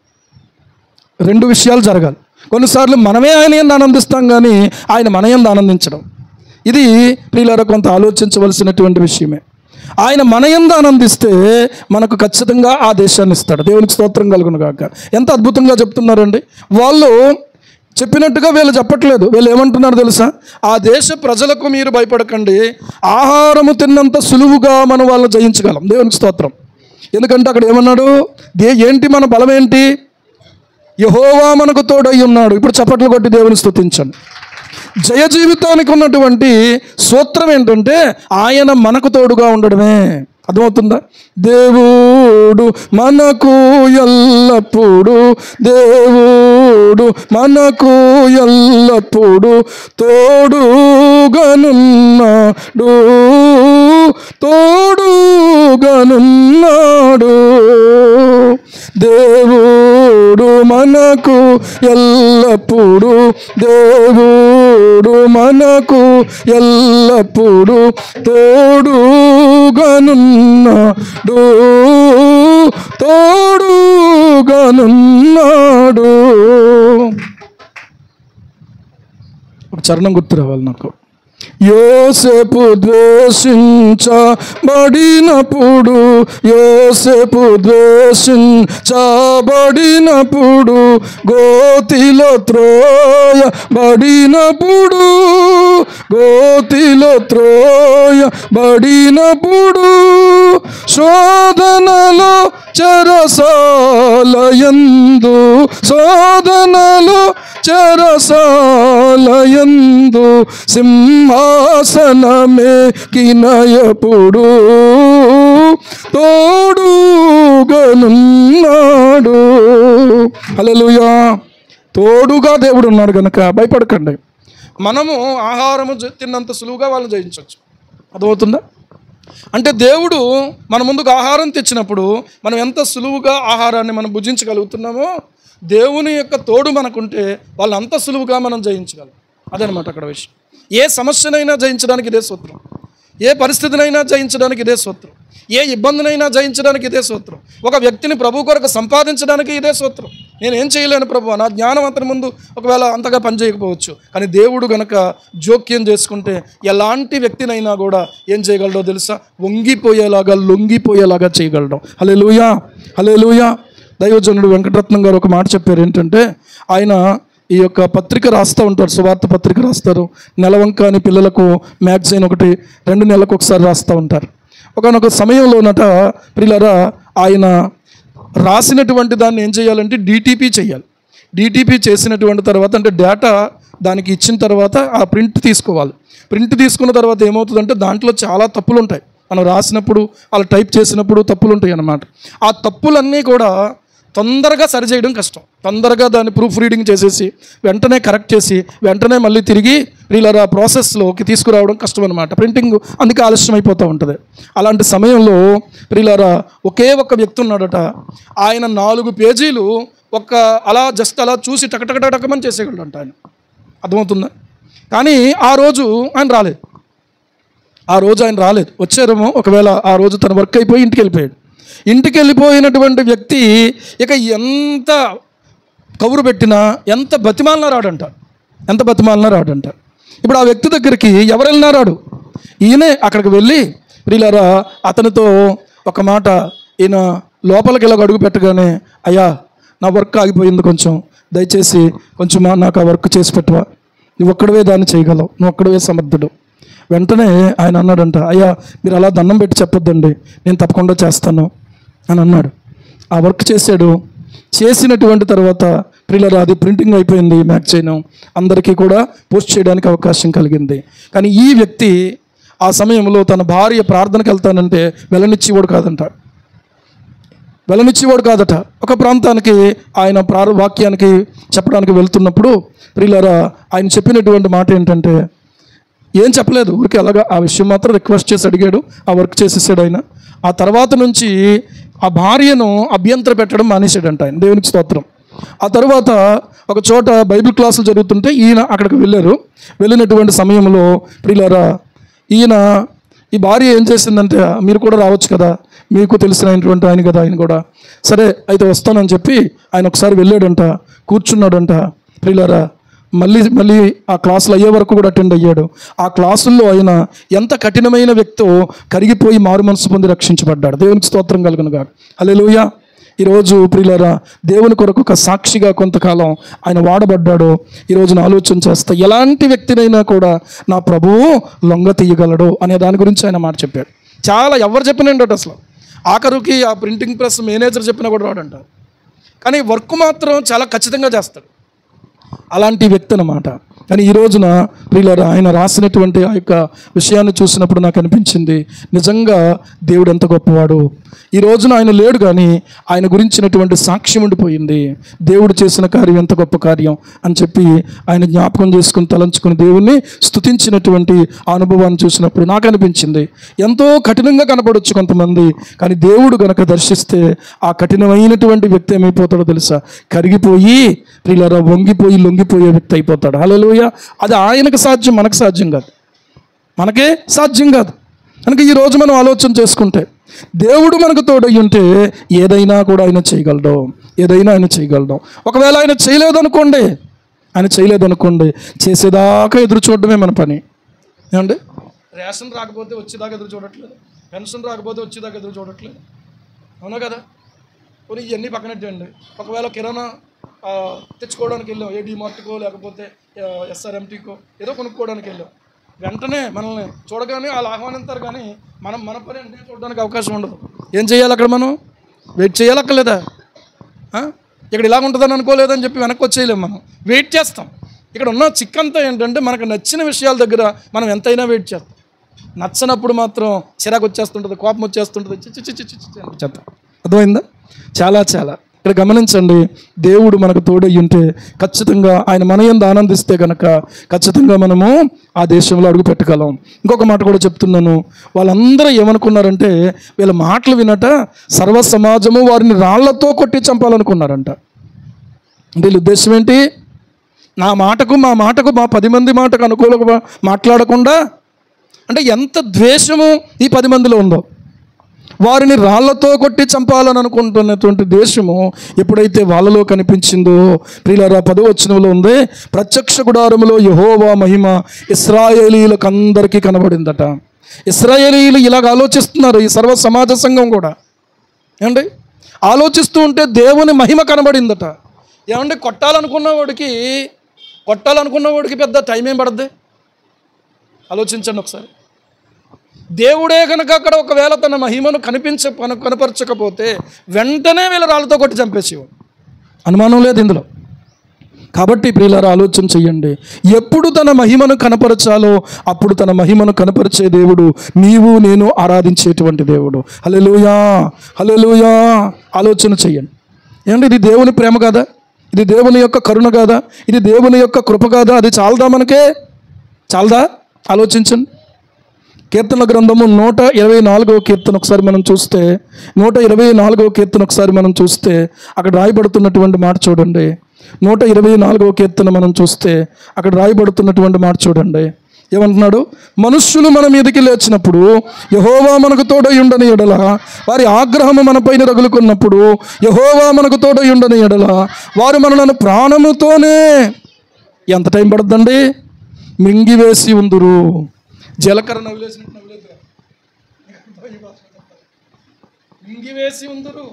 2 విషయాలు జరగాలి. కొన్నిసార్లు మనమే ఆయన యందు ఆనందిస్తాం కానీ ఆయన మన యందు ఆనందించడం, ఇది ప్రియులారా కొంత ఆలోచించవలసినటువంటి విషయమే. ఆయన మన యందు ఆనందిస్తే మనకు ఖచ్చితంగా ఆ దేశాన్ని ఇస్తాడు. దేవునికి స్తోత్రం కలుగును గాక. ఎంత అద్భుతంగా చెప్తున్నారండి. వాళ్ళు చెప్పినట్టుగా వీళ్ళు చెప్పట్లేదు. వీళ్ళు ఏమంటున్నారు తెలుసా? ఆ దేశ ప్రజలకు మీరు భయపడకండి, ఆహారము తిన్నంత సులువుగా మనం వాళ్ళని జయించగలం. దేవునికి స్తోత్రం. ఎందుకంటే అక్కడ ఏమన్నాడు? ఏంటి మన బలం ఏంటి? యెహోవా మనకు తోడై ఉన్నాడు. ఇప్పుడు చప్పట్లు కొట్టి దేవుని స్తుతించండి. జయ జీవితానికి ఉన్నటువంటి సూత్రం ఏంటంటే ఆయన మనకు తోడుగా ఉండడమే. అర్థమవుతుందా? దేవుడు మనకు ఎల్లప్పుడు, దేవుడు మనకు ఎల్లప్పుడు తోడుగానున్నాడు, తోడుగానున్నాడు. దేవుడు మనకు ఎల్లప్పుడు, దేవుడు మనకు ఎల్లప్పుడు తోడుగానున్నాడు, తోడుగానున్నాడు. ఒక చరణం గుర్తు రావాలి నాకు. యోసేపు ద్వేషించబడినప్పుడు, యోసేపు ద్వేషించబడినప్పుడు, గోతిలో త్రోయబడినప్పుడు, గోతిలో త్రోయబడినప్పుడు, శోధనలో చెరసాలయందు, శోధనలో చెరసాలయందు సింహాసనమే కినయపుడు తోడుగానున్నాడు. హల్లెలూయా. తోడుగా దేవుడు ఉన్నాడు కనుక భయపడకండి. మనము ఆహారము తిన్నంత సులువుగా వాళ్ళని జయించవచ్చు. అర్థమవుతుందా? అంటే దేవుడు మన ముందుకు ఆహారం తెచ్చినప్పుడు మనం ఎంత సులువుగా ఆహారాన్ని మనం భుజించగలుగుతున్నామో, దేవుని యొక్క తోడు మనకుంటే వాళ్ళు అంత సులువుగా మనం జయించగలం. అదనమాట అక్కడ విషయం. ఏ సమస్యనైనా జయించడానికి ఇదే సూత్రం, ఏ పరిస్థితినైనా జయించడానికి ఇదే సూత్రం, ఏ ఇబ్బందినైనా జయించడానికి ఇదే సూత్రం, ఒక వ్యక్తిని ప్రభు కొరకు సంపాదించడానికి ఇదే సూత్రం. నేను ఏం చేయలేను ప్రభు, నా జ్ఞానం అతని ముందు ఒకవేళ అంతగా పనిచేయకపోవచ్చు, కానీ దేవుడు గనక జోక్యం చేసుకుంటే ఎలాంటి వ్యక్తినైనా కూడా ఏం చేయగలడో తెలుసా? వంగిపోయేలాగా, లొంగిపోయేలాగా చేయగలడం. హల్లెలూయా, హల్లెలూయా. దైవజనుడు వెంకటరత్నం గారు ఒక మాట చెప్పారు. ఏంటంటే ఆయన ఈ యొక్క పత్రిక రాస్తూ ఉంటారు, సువార్త పత్రిక రాస్తారు. నెలవంక అని పిల్లలకు మ్యాగజైన్ ఒకటి 2 నెలలకు ఒకసారి రాస్తూ ఉంటారు. ఒకనొక సమయంలోనట ప్రియులారా ఆయన రాసినటువంటి దాన్ని ఏం చేయాలంటే డిటిపి చేయాలి. డిటిపి చేసినటువంటి తర్వాత అంటే డేటా దానికి ఇచ్చిన తర్వాత ఆ ప్రింట్ తీసుకోవాలి. ప్రింట్ తీసుకున్న తర్వాత ఏమవుతుందంటే దాంట్లో చాలా తప్పులు ఉంటాయి. మనం రాసినప్పుడు అలా టైప్ చేసినప్పుడు తప్పులు ఉంటాయి అన్నమాట. ఆ తప్పులన్నీ కూడా తొందరగా సరిచేయడం కష్టం. తొందరగా దాన్ని ప్రూఫ్ రీడింగ్ చేసేసి వెంటనే కరెక్ట్ చేసి వెంటనే మళ్ళీ తిరిగి ఇలా ప్రాసెస్లోకి తీసుకురావడం కష్టం అనమాట. ప్రింటింగ్ అందుకే ఆలస్యం అయిపోతూ ఉంటుంది. అలాంటి సమయంలో ప్రియులారా ఒకే ఒక్క వ్యక్తి ఉన్నాడట. ఆయన 4 పేజీలు అలా జస్ట్ అలా చూసి టకటకటకమని చేసేయగలడంట ఆయన. అర్థమవుతుందా? కానీ ఆ రోజు ఆయన రాలేదు. వచ్చారేమో ఒకవేళ ఆ రోజు తన వర్క్ అయిపోయి ఇంటికి వెళ్ళిపోయాడు. ఇంటికి వెళ్ళిపోయినటువంటి వ్యక్తి ఇక ఎంత కబురు పెట్టినా ఎంత బతిమాలినా రాడంట. ఇప్పుడు ఆ వ్యక్తి దగ్గరికి ఎవరు వెళ్ళినా రాడు. ఈయనే అక్కడికి వెళ్ళి ప్రియులారా అతనితో ఒక మాట, ఈయన లోపలికి ఇలా అడుగు పెట్టగానే, అయ్యా నా వర్క్ ఆగిపోయింది, కొంచెం దయచేసి కొంచెం నాకు ఆ వర్క్ చేసి పెట్టవా, నువ్వు ఒక్కడవే దాన్ని చేయగలవు, నువ్వు ఒక్కడవే సమర్థుడు. వెంటనే ఆయన అన్నాడంట, అయ్యా మీరు అలా దండం పెట్టి చెప్పొద్దండి, నేను తప్పకుండా చేస్తాను అని అన్నాడు. ఆ వర్క్ చేశాడు. చేసినటువంటి తర్వాత ప్రియులారా అది ప్రింటింగ్ అయిపోయింది. మ్యాగజైన్ అందరికీ కూడా పోస్ట్ చేయడానికి అవకాశం కలిగింది. కానీ ఈ వ్యక్తి ఆ సమయంలో తన భార్య ప్రార్థనకి వెళ్తానంటే వెళ్ళనిచ్చేవాడు కాదట. ఒక ప్రాంతానికి ఆయన వాక్యానికి చెప్పడానికి వెళ్తున్నప్పుడు ప్రియులారా ఆయన చెప్పినటువంటి మాట ఏంటంటే, ఏం చెప్పలేదు, ఊరికి అలాగా ఆ విషయం మాత్రం రిక్వెస్ట్ చేసి అడిగాడు. ఆ వర్క్ చేసేసాడు ఆయన. ఆ తర్వాత నుంచి ఆ భార్యను అభ్యంతర పెట్టడం మానేశాడంట ఆయన. దేవునికి స్తోత్రం. ఆ తర్వాత ఒక చోట బైబిల్ క్లాసులు జరుగుతుంటే ఈయన అక్కడికి వెళ్ళినటువంటి సమయంలో ప్రియులారా ఈ భార్య ఏం చేసిందంటే, మీరు కూడా రావచ్చు కదా, మీకు తెలిసినటువంటి ఆయన కదా ఆయన కూడా, సరే అయితే వస్తానని చెప్పి ఆయన ఒకసారి వెళ్ళాడంట, కూర్చున్నాడంట. ప్రియులారా మళ్ళీ ఆ క్లాసులు అయ్యే వరకు కూడా అటెండ్ అయ్యాడు. ఆ క్లాసుల్లో ఆయన ఎంత కఠినమైన వ్యక్తో కరిగిపోయి మారు మనసు పొంది రక్షించబడ్డాడు. దేవునికి స్తోత్రం కలుగును గాక. హల్లెలూయా. ఈరోజు ప్రియులారా దేవుని కొరకు ఒక సాక్షిగా కొంతకాలం ఆయన వాడబడ్డాడు. ఈరోజున ఆలోచన చేస్తా, ఎలాంటి వ్యక్తినైనా కూడా నా ప్రభువు లొంగ తీయగలడు అనే దాని గురించి ఆయన మాట చెప్పాడు. చాలా ఎవరు చెప్పినండట, అసలు ఆఖరికి ఆ ప్రింటింగ్ ప్రెస్ మేనేజర్ చెప్పినా కూడా రాడంట. కానీ వర్క్ మాత్రం చాలా ఖచ్చితంగా చేస్తాడు. అలాంటి వ్యక్తి అన్నమాట. కానీ ఈ రోజున ప్రియులారా ఆయన రాసినటువంటి ఆ యొక్క విషయాన్ని చూసినప్పుడు నాకు అనిపించింది, నిజంగా దేవుడు ఎంత గొప్పవాడు. ఈ రోజున ఆయన లేడు, కానీ ఆయన గురించినటువంటి సాక్ష్యం ఉండిపోయింది. దేవుడు చేసిన కార్యం ఎంత గొప్ప కార్యం అని చెప్పి ఆయన జ్ఞాపకం చేసుకుని తలంచుకుని దేవుణ్ణి స్తుతించినటువంటి ఆ అనుభవాన్ని చూసినప్పుడు నాకు అనిపించింది, ఎంతో కఠినంగా కనపడవచ్చు కొంతమంది, కానీ దేవుడు గనక దర్శిస్తే ఆ కఠినమైనటువంటి వ్యక్తి ఏమైపోతాడో తెలుసా, కరిగిపోయి ప్రియులారా వంగిపోయి లొంగిపోయే వ్యక్తి అయిపోతాడు. హల్లెలూయా. అది ఆయనకు సాధ్యం, మనకు సాధ్యం కాదు, మనకే సాధ్యం కాదు. కనుక ఈరోజు మనం ఆలోచన చేసుకుంటే దేవుడు మనకు తోడై ఉంటే ఏదైనా కూడా ఆయన చేయగలడు. ఒకవేళ ఆయన చేయలేదనుకోండి, చేసేదాకా ఎదురు చూడడమే మన పని. ఏమండి, రేషన్ రాకపోతే వచ్చేదాకా ఎదురు చూడట్లేదు, పెన్షన్ రాకపోతే వచ్చేదాకా ఎదురు చూడట్లేదు, అవునా కదా? కొన్ని ఇవన్నీ పక్కనట్టండి. ఒకవేళ కిరాణా తెచ్చుకోవడానికి వెళ్ళాం, ఏ డిమార్ట్కో లేకపోతే ఎస్ఆర్ఎంటీకో ఏదో కొనుక్కోవడానికి వెళ్ళాం, వెంటనే మనల్ని చూడగానే వాళ్ళు ఆహ్వానిస్తారు, కానీ మన పని అంటే చూడడానికి అవకాశం ఉండదు. ఏం చేయాలి అక్కడ? మనం వెయిట్ చేయాలక్కర్లేదా? ఇక్కడ ఇలా ఉంటుందని అనుకోలేదని చెప్పి వెనక్కి వచ్చేయలేము, మనం వెయిట్ చేస్తాం. ఇక్కడ ఉన్న చిక్కంతా ఏంటంటే మనకు నచ్చిన విషయాల దగ్గర మనం ఎంతైనా వెయిట్ చేస్తాం. నచ్చనప్పుడు మాత్రం చిరాకు వచ్చేస్తుంటుంది, కోపం వచ్చేస్తుంటుంది, అనిపించేస్తాం. అర్థమైందా? చాలా ఇక్కడ గమనించండి, దేవుడు మనకు తోడై ఉంటే ఖచ్చితంగా ఆయన మన యందు ఆనందిస్తే కనుక ఖచ్చితంగా మనము ఆ దేశంలో అడుగు పెట్టగలం. ఇంకొక మాట కూడా చెప్తున్నాను, వాళ్ళందరూ ఏమనుకున్నారంటే వీళ్ళ మాటలు వినట సర్వ సమాజము వారిని రాళ్లతో కొట్టి చంపాలనుకున్నారంట. వీళ్ళ ఉద్దేశం ఏంటి? మా మాటకు మా 10 మంది మాటకు అనుకూలంగా మాట్లాడకుండా, అంటే ఎంత ద్వేషము ఈ 10 మందిలో ఉందో, వారిని రాళ్లతో కొట్టి చంపాలని అనుకుంటున్నటువంటి దేశము ఎప్పుడైతే వాళ్ళలో కనిపించిందో ప్రియులారా 10వ వచనంలో ఉంది, ప్రత్యక్ష గుడారములో యెహోవా మహిమ ఇశ్రాయేలీయులకు అందరికీ కనబడిందట. ఇశ్రాయేలీయులు ఇలాగ ఆలోచిస్తున్నారు, ఈ సర్వ సమాజ సంఘం కూడా ఏమండి ఆలోచిస్తూ ఉంటే దేవుని మహిమ కనబడిందట. ఏమండి, కొట్టాలనుకున్న వాడికి పెద్ద టైం ఏం పడుద్ది? ఆలోచించండి ఒకసారి. దేవుడే కనుక అక్కడ ఒకవేళ తన మహిమను కనపరచకపోతే వెంటనే వీళ్ళ రాళ్ళతో కొట్టి చంపేసేవాడు, అనుమానం లేదు ఇందులో. కాబట్టి ప్రియులారా ఆలోచన చెయ్యండి. ఎప్పుడు తన మహిమను కనపరచాలో అప్పుడు తన మహిమను కనపరిచే దేవుడు నీవు నేను ఆరాధించేటువంటి దేవుడు. హల్లెలూయా, హల్లెలూయా. ఆలోచన చెయ్యండి. ఏమంటే ఇది దేవుని ప్రేమ కాదా? ఇది దేవుని యొక్క కరుణ కాదా? ఇది దేవుని యొక్క కృప కాదా? అది చాలదా? మనకే చాలదా? ఆలోచించండి. కీర్తన గ్రంథము 124వ కీర్తన ఒకసారి మనం చూస్తే 124వ కీర్తన ఒకసారి మనం చూస్తే అక్కడ రాయబడుతున్నటువంటి మాట చూడండి. 124వ కీర్తన మనం చూస్తే అక్కడ రాయబడుతున్నటువంటి మాట చూడండి. ఏమంటున్నాడు? మనుష్యులు మన మీదకి లేచినప్పుడు యెహోవా మనకు తోడై ఉండని ఎడల, వారి ఆగ్రహము మన పైన రగులుకున్నప్పుడు యెహోవా మనకు తోడై ఉండని ఎడల, వారు మనలను ప్రాణముతోనే ఎంత టైం పడుతుందండి? మింగివేసి ఉందురు. జీలకర్ర నవ్వులేసినట్టు నవ్వులేదురా, మింగివేసి ఉందురు.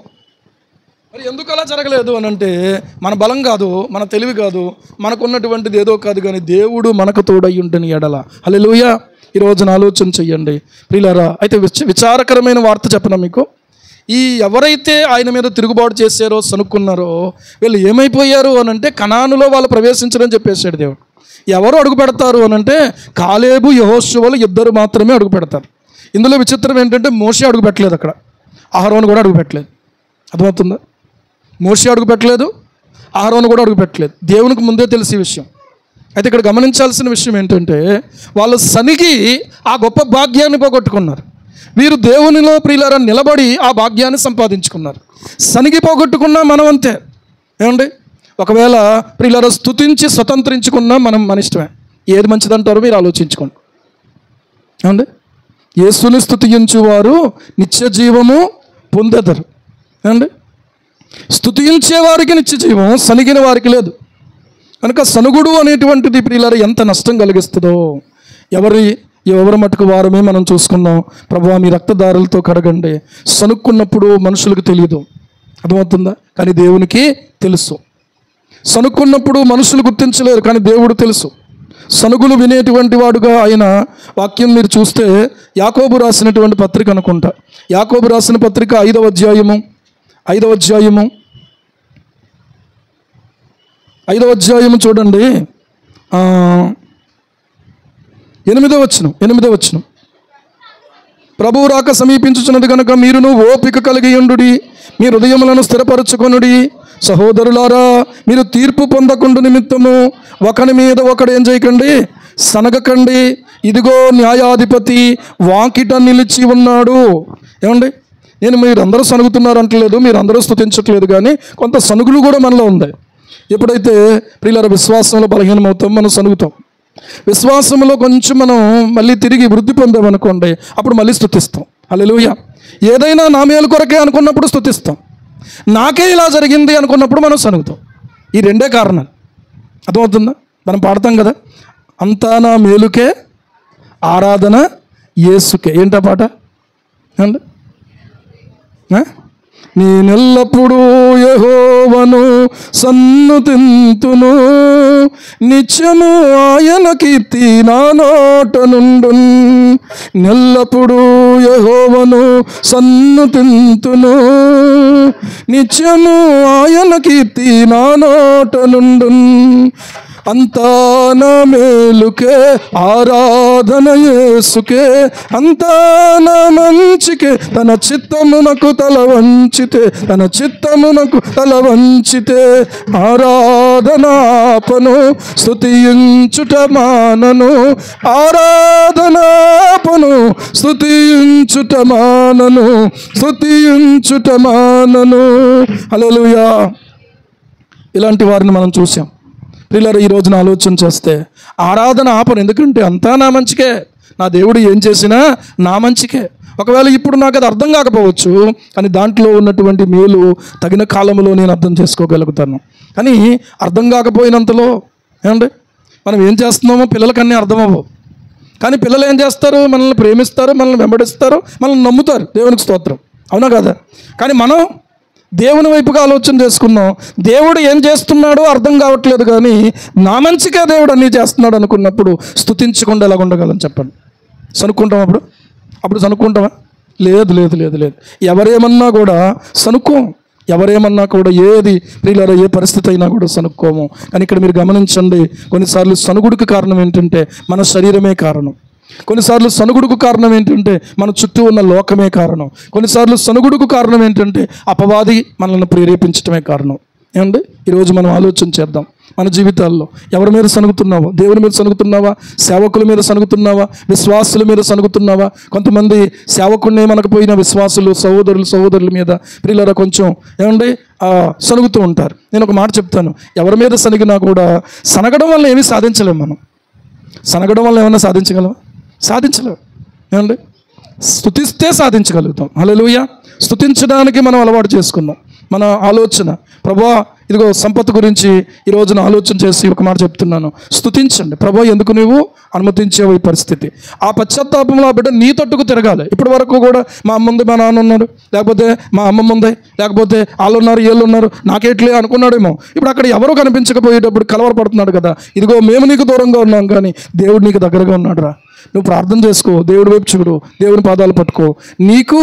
మరి ఎందుకు అలా జరగలేదు అని అంటే మన బలం కాదు, మన తెలివి కాదు, మనకున్నటువంటిది ఏదో కాదు, కానీ దేవుడు మనకు తోడై ఉండని ఎడల. హల్లెలూయా. ఈ రోజున ఆలోచన చెయ్యండి ప్రియులారా. అయితే విచారకరమైన వార్త చెప్పనా మీకు? ఈ ఎవరైతే ఆయన మీద తిరుగుబాటు చేశారో, సనుక్కున్నారో, వీళ్ళు ఏమైపోయారు అని అంటే కనానులో వాళ్ళు ప్రవేశించరని చెప్పేశాడు దేవుడు. ఎవరు అడుగు పెడతారు అని అంటే కాలేబు యెహోషువలు ఇద్దరు మాత్రమే అడుగు పెడతారు. ఇందులో విచిత్రం ఏంటంటే మోషే అడుగు పెట్టలేదు, అక్కడ అహరోను కూడా అడుగు పెట్టలేదు. అర్థమవుతుందా? మోషే అడుగు పెట్టలేదు, అహరోను కూడా అడుగు పెట్టలేదు. దేవునికి ముందే తెలిసి విషయం. అయితే ఇక్కడ గమనించాల్సిన విషయం ఏంటంటే వాళ్ళు సనిగి ఆ గొప్ప భాగ్యాన్ని పోగొట్టుకున్నారు. వీరు దేవునిలో ప్రియులారా నిలబడి ఆ భాగ్యాన్ని సంపాదించుకున్నారు. సనిగి పోగొట్టుకున్నా మనం అంతే. ఏమండి? ఒకవేళ ప్రియులారా స్తుతించి స్వతంత్రించుకున్నా మనం మన ఇష్టమే. ఏది మంచిదంటారో మీరు ఆలోచించుకోండి. ఏమండి? యేసుని స్తుతించువారు నిత్య జీవము పొందెదరు. ఏమండి? స్తుతించే వారికి నిత్య జీవం, సనిగిన వారికి లేదు. కనుక సనుగుడు అనేటువంటిది ప్రియులారా ఎంత నష్టం కలిగిస్తుందో ఎవరి మటుకు వారమే మనం చూసుకున్నాం. ప్రభువా మీ రక్తదారులతో కడగండి. సనుక్కున్నప్పుడు మనుషులకు తెలియదు, అర్థమవుతుందా? కానీ దేవునికి తెలుసు. సనుక్కున్నప్పుడు మనుషులు గుర్తించలేరు, కానీ దేవుడు తెలుసు. సనుగులు వినేటువంటి వాడుగా ఆయన వాక్యం మీరు చూస్తే యాకోబు రాసినటువంటి పత్రిక అనుకుంటా, యాకోబు రాసిన పత్రిక 5వ అధ్యాయము 5వ అధ్యాయము చూడండి, 8వ వచనం. ప్రభువు రాక సమీపించుచున్నది కనుక మీరును ఓపిక కలిగి ఉండుడి, మీ హృదయములను స్థిరపరచుకొనుడి. సహోదరులారా, మీరు తీర్పు పొందకుండా నిమిత్తము ఒకని మీద ఒకడు ఏం చేయకండి, సనగకండి. ఇదిగో న్యాయాధిపతి వాకిట నిలిచి ఉన్నాడు. ఏమండి? నేను మీరందరూ సనుగుతున్నారు అంటలేదు, మీరందరూ స్తుతించట్లేదు, కానీ కొంత సనుగులు కూడా మనలో ఉంది. ఎప్పుడైతే ప్రియులారా విశ్వాసంలో బలహీనమవుతాం, మనం సనుగుతాం. విశ్వాసంలో కొంచెం మనం మళ్ళీ తిరిగి వృద్ధి పొందామనుకోండి, అప్పుడు మళ్ళీ స్తుతిస్తాం. హల్లెలూయా. ఏదైనా నా మేలు కొరకే అనుకున్నప్పుడు స్తుతిస్తాం. నాకే ఇలా జరిగింది అనుకున్నప్పుడు మనం సనుగుతాం. ఈ రెండే కారణాలు. అర్థమవుతుందా? మనం పాడతాం కదా, అంతా నా మేలుకే ఆరాధన యేసుకే. ఏంటా పాట? అండి, నేనెల్లప్పుడూ యెహోవాను సన్నుతింతును, నిత్యము ఆయన కీర్తి నా నోట నుండును. నెల్లప్పుడూ యెహోవాను సన్నుతింతును, నిత్యము ఆయన కీర్తి నా నోట నుండును. అంతా నా మేలుకే ఆరాధన యేసుకే, అంతా నా మంచికే, తన చిత్తమునకు తల వంచితే ఆరాధనాపను స్తుతించుట మానను, ఆరాధనాపను స్తుతించుట మానను. హల్లెలూయా. ఇలాంటి వారిని మనం చూసాం. ప్రియులారా, ఈ రోజున ఆలోచన చేస్తే ఆరాధన ఆపను. ఎందుకంటే అంతా నా మంచికే, నా దేవుడు ఏం చేసినా నా మంచికే. ఒకవేళ ఇప్పుడు నాకు అది అర్థం కాకపోవచ్చు, కానీ దాంట్లో ఉన్నటువంటి మేలు తగిన కాలంలో నేను అర్థం చేసుకోగలుగుతాను. కానీ అర్థం కాకపోయినంతలో ఏమండి మనం ఏం చేస్తున్నామో పిల్లలకన్నీ అర్థం అవ్వవు. కానీ పిల్లలు ఏం చేస్తారు? మనల్ని ప్రేమిస్తారు, మనల్ని వెంబడిస్తారు, మనల్ని నమ్ముతారు. దేవునికి స్తోత్రం, అవునా కదా? కానీ మనం దేవుని వైపుగా ఆలోచన చేసుకున్నాం. దేవుడు ఏం చేస్తున్నాడో అర్థం కావట్లేదు, కానీ నా మంచిగా దేవుడు అన్నీ చేస్తున్నాడు అనుకున్నప్పుడు స్తుతించకుండా ఎలాగ ఉండగలం చెప్పండి? సనుక్కుంటాం అప్పుడు సనుక్కుంటామా? లేదు. ఎవరేమన్నా కూడా సనుక్కో. ఎవరేమన్నా కూడా ఏది ప్రియులారా ఏ పరిస్థితి అయినా కూడా సనుక్కోము. కానీ ఇక్కడ మీరు గమనించండి, కొన్నిసార్లు సనుగుడికి కారణం ఏంటంటే మన శరీరమే కారణం. కొన్నిసార్లు సనుగుడుకు కారణం ఏంటంటే మన చుట్టూ ఉన్న లోకమే కారణం. కొన్నిసార్లు సనుగుడుకు కారణం ఏంటంటే అపవాది మనల్ని ప్రేరేపించడమే కారణం. ఏమండి, ఈరోజు మనం ఆలోచన చేద్దాం. మన జీవితాల్లో ఎవరి మీద సనుగుతున్నావా? దేవుని మీద సనుగుతున్నావా? సేవకుల మీద సనుగుతున్నావా? విశ్వాసుల మీద సనుగుతున్నావా? కొంతమంది సేవకుడిని మనకపోయిన విశ్వాసులు సహోదరుల మీద ప్రియులారా కొంచెం ఏమండి సనుగుతూ ఉంటారు. నేను ఒక మాట చెప్తాను, ఎవరి మీద సనిగినా కూడా సనగడం వల్ల ఏమీ సాధించలేము. మనం సనగడం వల్ల ఏమన్నా సాధించగలమా? సాధించలేము. ఏమండి, స్తుతిస్తే సాధించగలుగుతాం. హల్లెలూయా. స్తుతించడానికి మనం అలవాటు చేసుకున్నాం. మన ఆలోచన, ప్రభువా ఇదిగో సంపత్తు గురించి ఈ రోజున ఆలోచన చేసి ఒక మాట చెప్తున్నాను, స్తుతించండి. ప్రభువా ఎందుకు నువ్వు అనుమతించేవు ఈ పరిస్థితి? ఆ పశ్చాత్తాపంలో ఆ బిడ్డ నీ తట్టుకు తిరగాలి. ఇప్పటి వరకు కూడా మా అమ్మ ఉంది, మా నాన్న ఉన్నాడు, లేకపోతే మా అమ్మమ్మ ఉంది, లేకపోతే వాళ్ళు ఉన్నారు, వీళ్ళు ఉన్నారు, నాకేట్లే అనుకున్నాడేమో. ఇప్పుడు అక్కడ ఎవరో కనిపించకపోయేటప్పుడు కలవరపడుతున్నాడు కదా. ఇదిగో మేము నీకు దూరంగా ఉన్నాం, కానీ దేవుడు నీకు దగ్గరగా ఉన్నాడు రా. నువ్వు ప్రార్థన చేసుకో, దేవుడి వైపు చూడు, దేవుని పాదాలు పట్టుకో, నీకు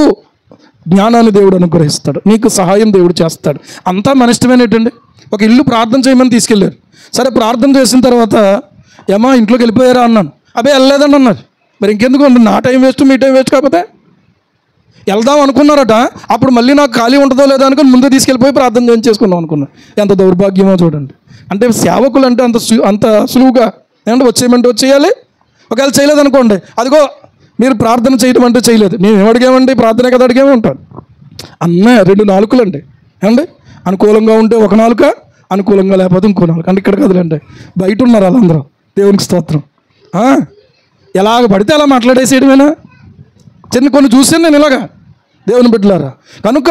జ్ఞానాన్ని దేవుడు అనుగ్రహిస్తాడు, నీకు సహాయం దేవుడు చేస్తాడు. అంతా మన ఇష్టమేనేటండి. ఒక ఇల్లు ప్రార్థన చేయమని తీసుకెళ్ళారు. సరే ప్రార్థన చేసిన తర్వాత ఏమా ఇంట్లోకి వెళ్ళిపోయారా అన్నాను. అదే వెళ్ళలేదండి అన్నారు. మరి ఇంకెందుకు, నా టైం వేస్ట్ మీ టైం వేస్ట్ కాకపోతే వెళ్దాం అనుకున్నారట. అప్పుడు మళ్ళీ నాకు ఖాళీ ఉంటుందో లేదో అనుకుని ముందే తీసుకెళ్ళిపోయి ప్రార్థన చేసుకుందాం అనుకున్నాను. ఎంత దౌర్భాగ్యమో చూడండి. అంటే సేవకులు అంటే అంత సులువుగా ఏమంటే వచ్చేయమంటే వచ్చేయాలి. ఒకవేళ చేయలేదనుకోండి, అదిగో మీరు ప్రార్థన చేయడం అంటే చేయలేదు, మేము ఏమడిగామండి, ప్రార్థనే కదా అడిగామే ఉంటాను. అన్న 2 నాలుకలండి. ఏమండి, అనుకూలంగా ఉంటే ఒక నాలుక, అనుకూలంగా లేకపోతే ఇంకో నాలుక. అంటే ఇక్కడ కదలండి, బయట ఉన్నారు వాళ్ళందరూ. దేవునికి స్తోత్రం. ఎలాగ పడితే అలా మాట్లాడేసేయడమేనా? కొన్ని చూసాను నేను ఇలాగా, దేవుని బిడ్డలారా. కనుక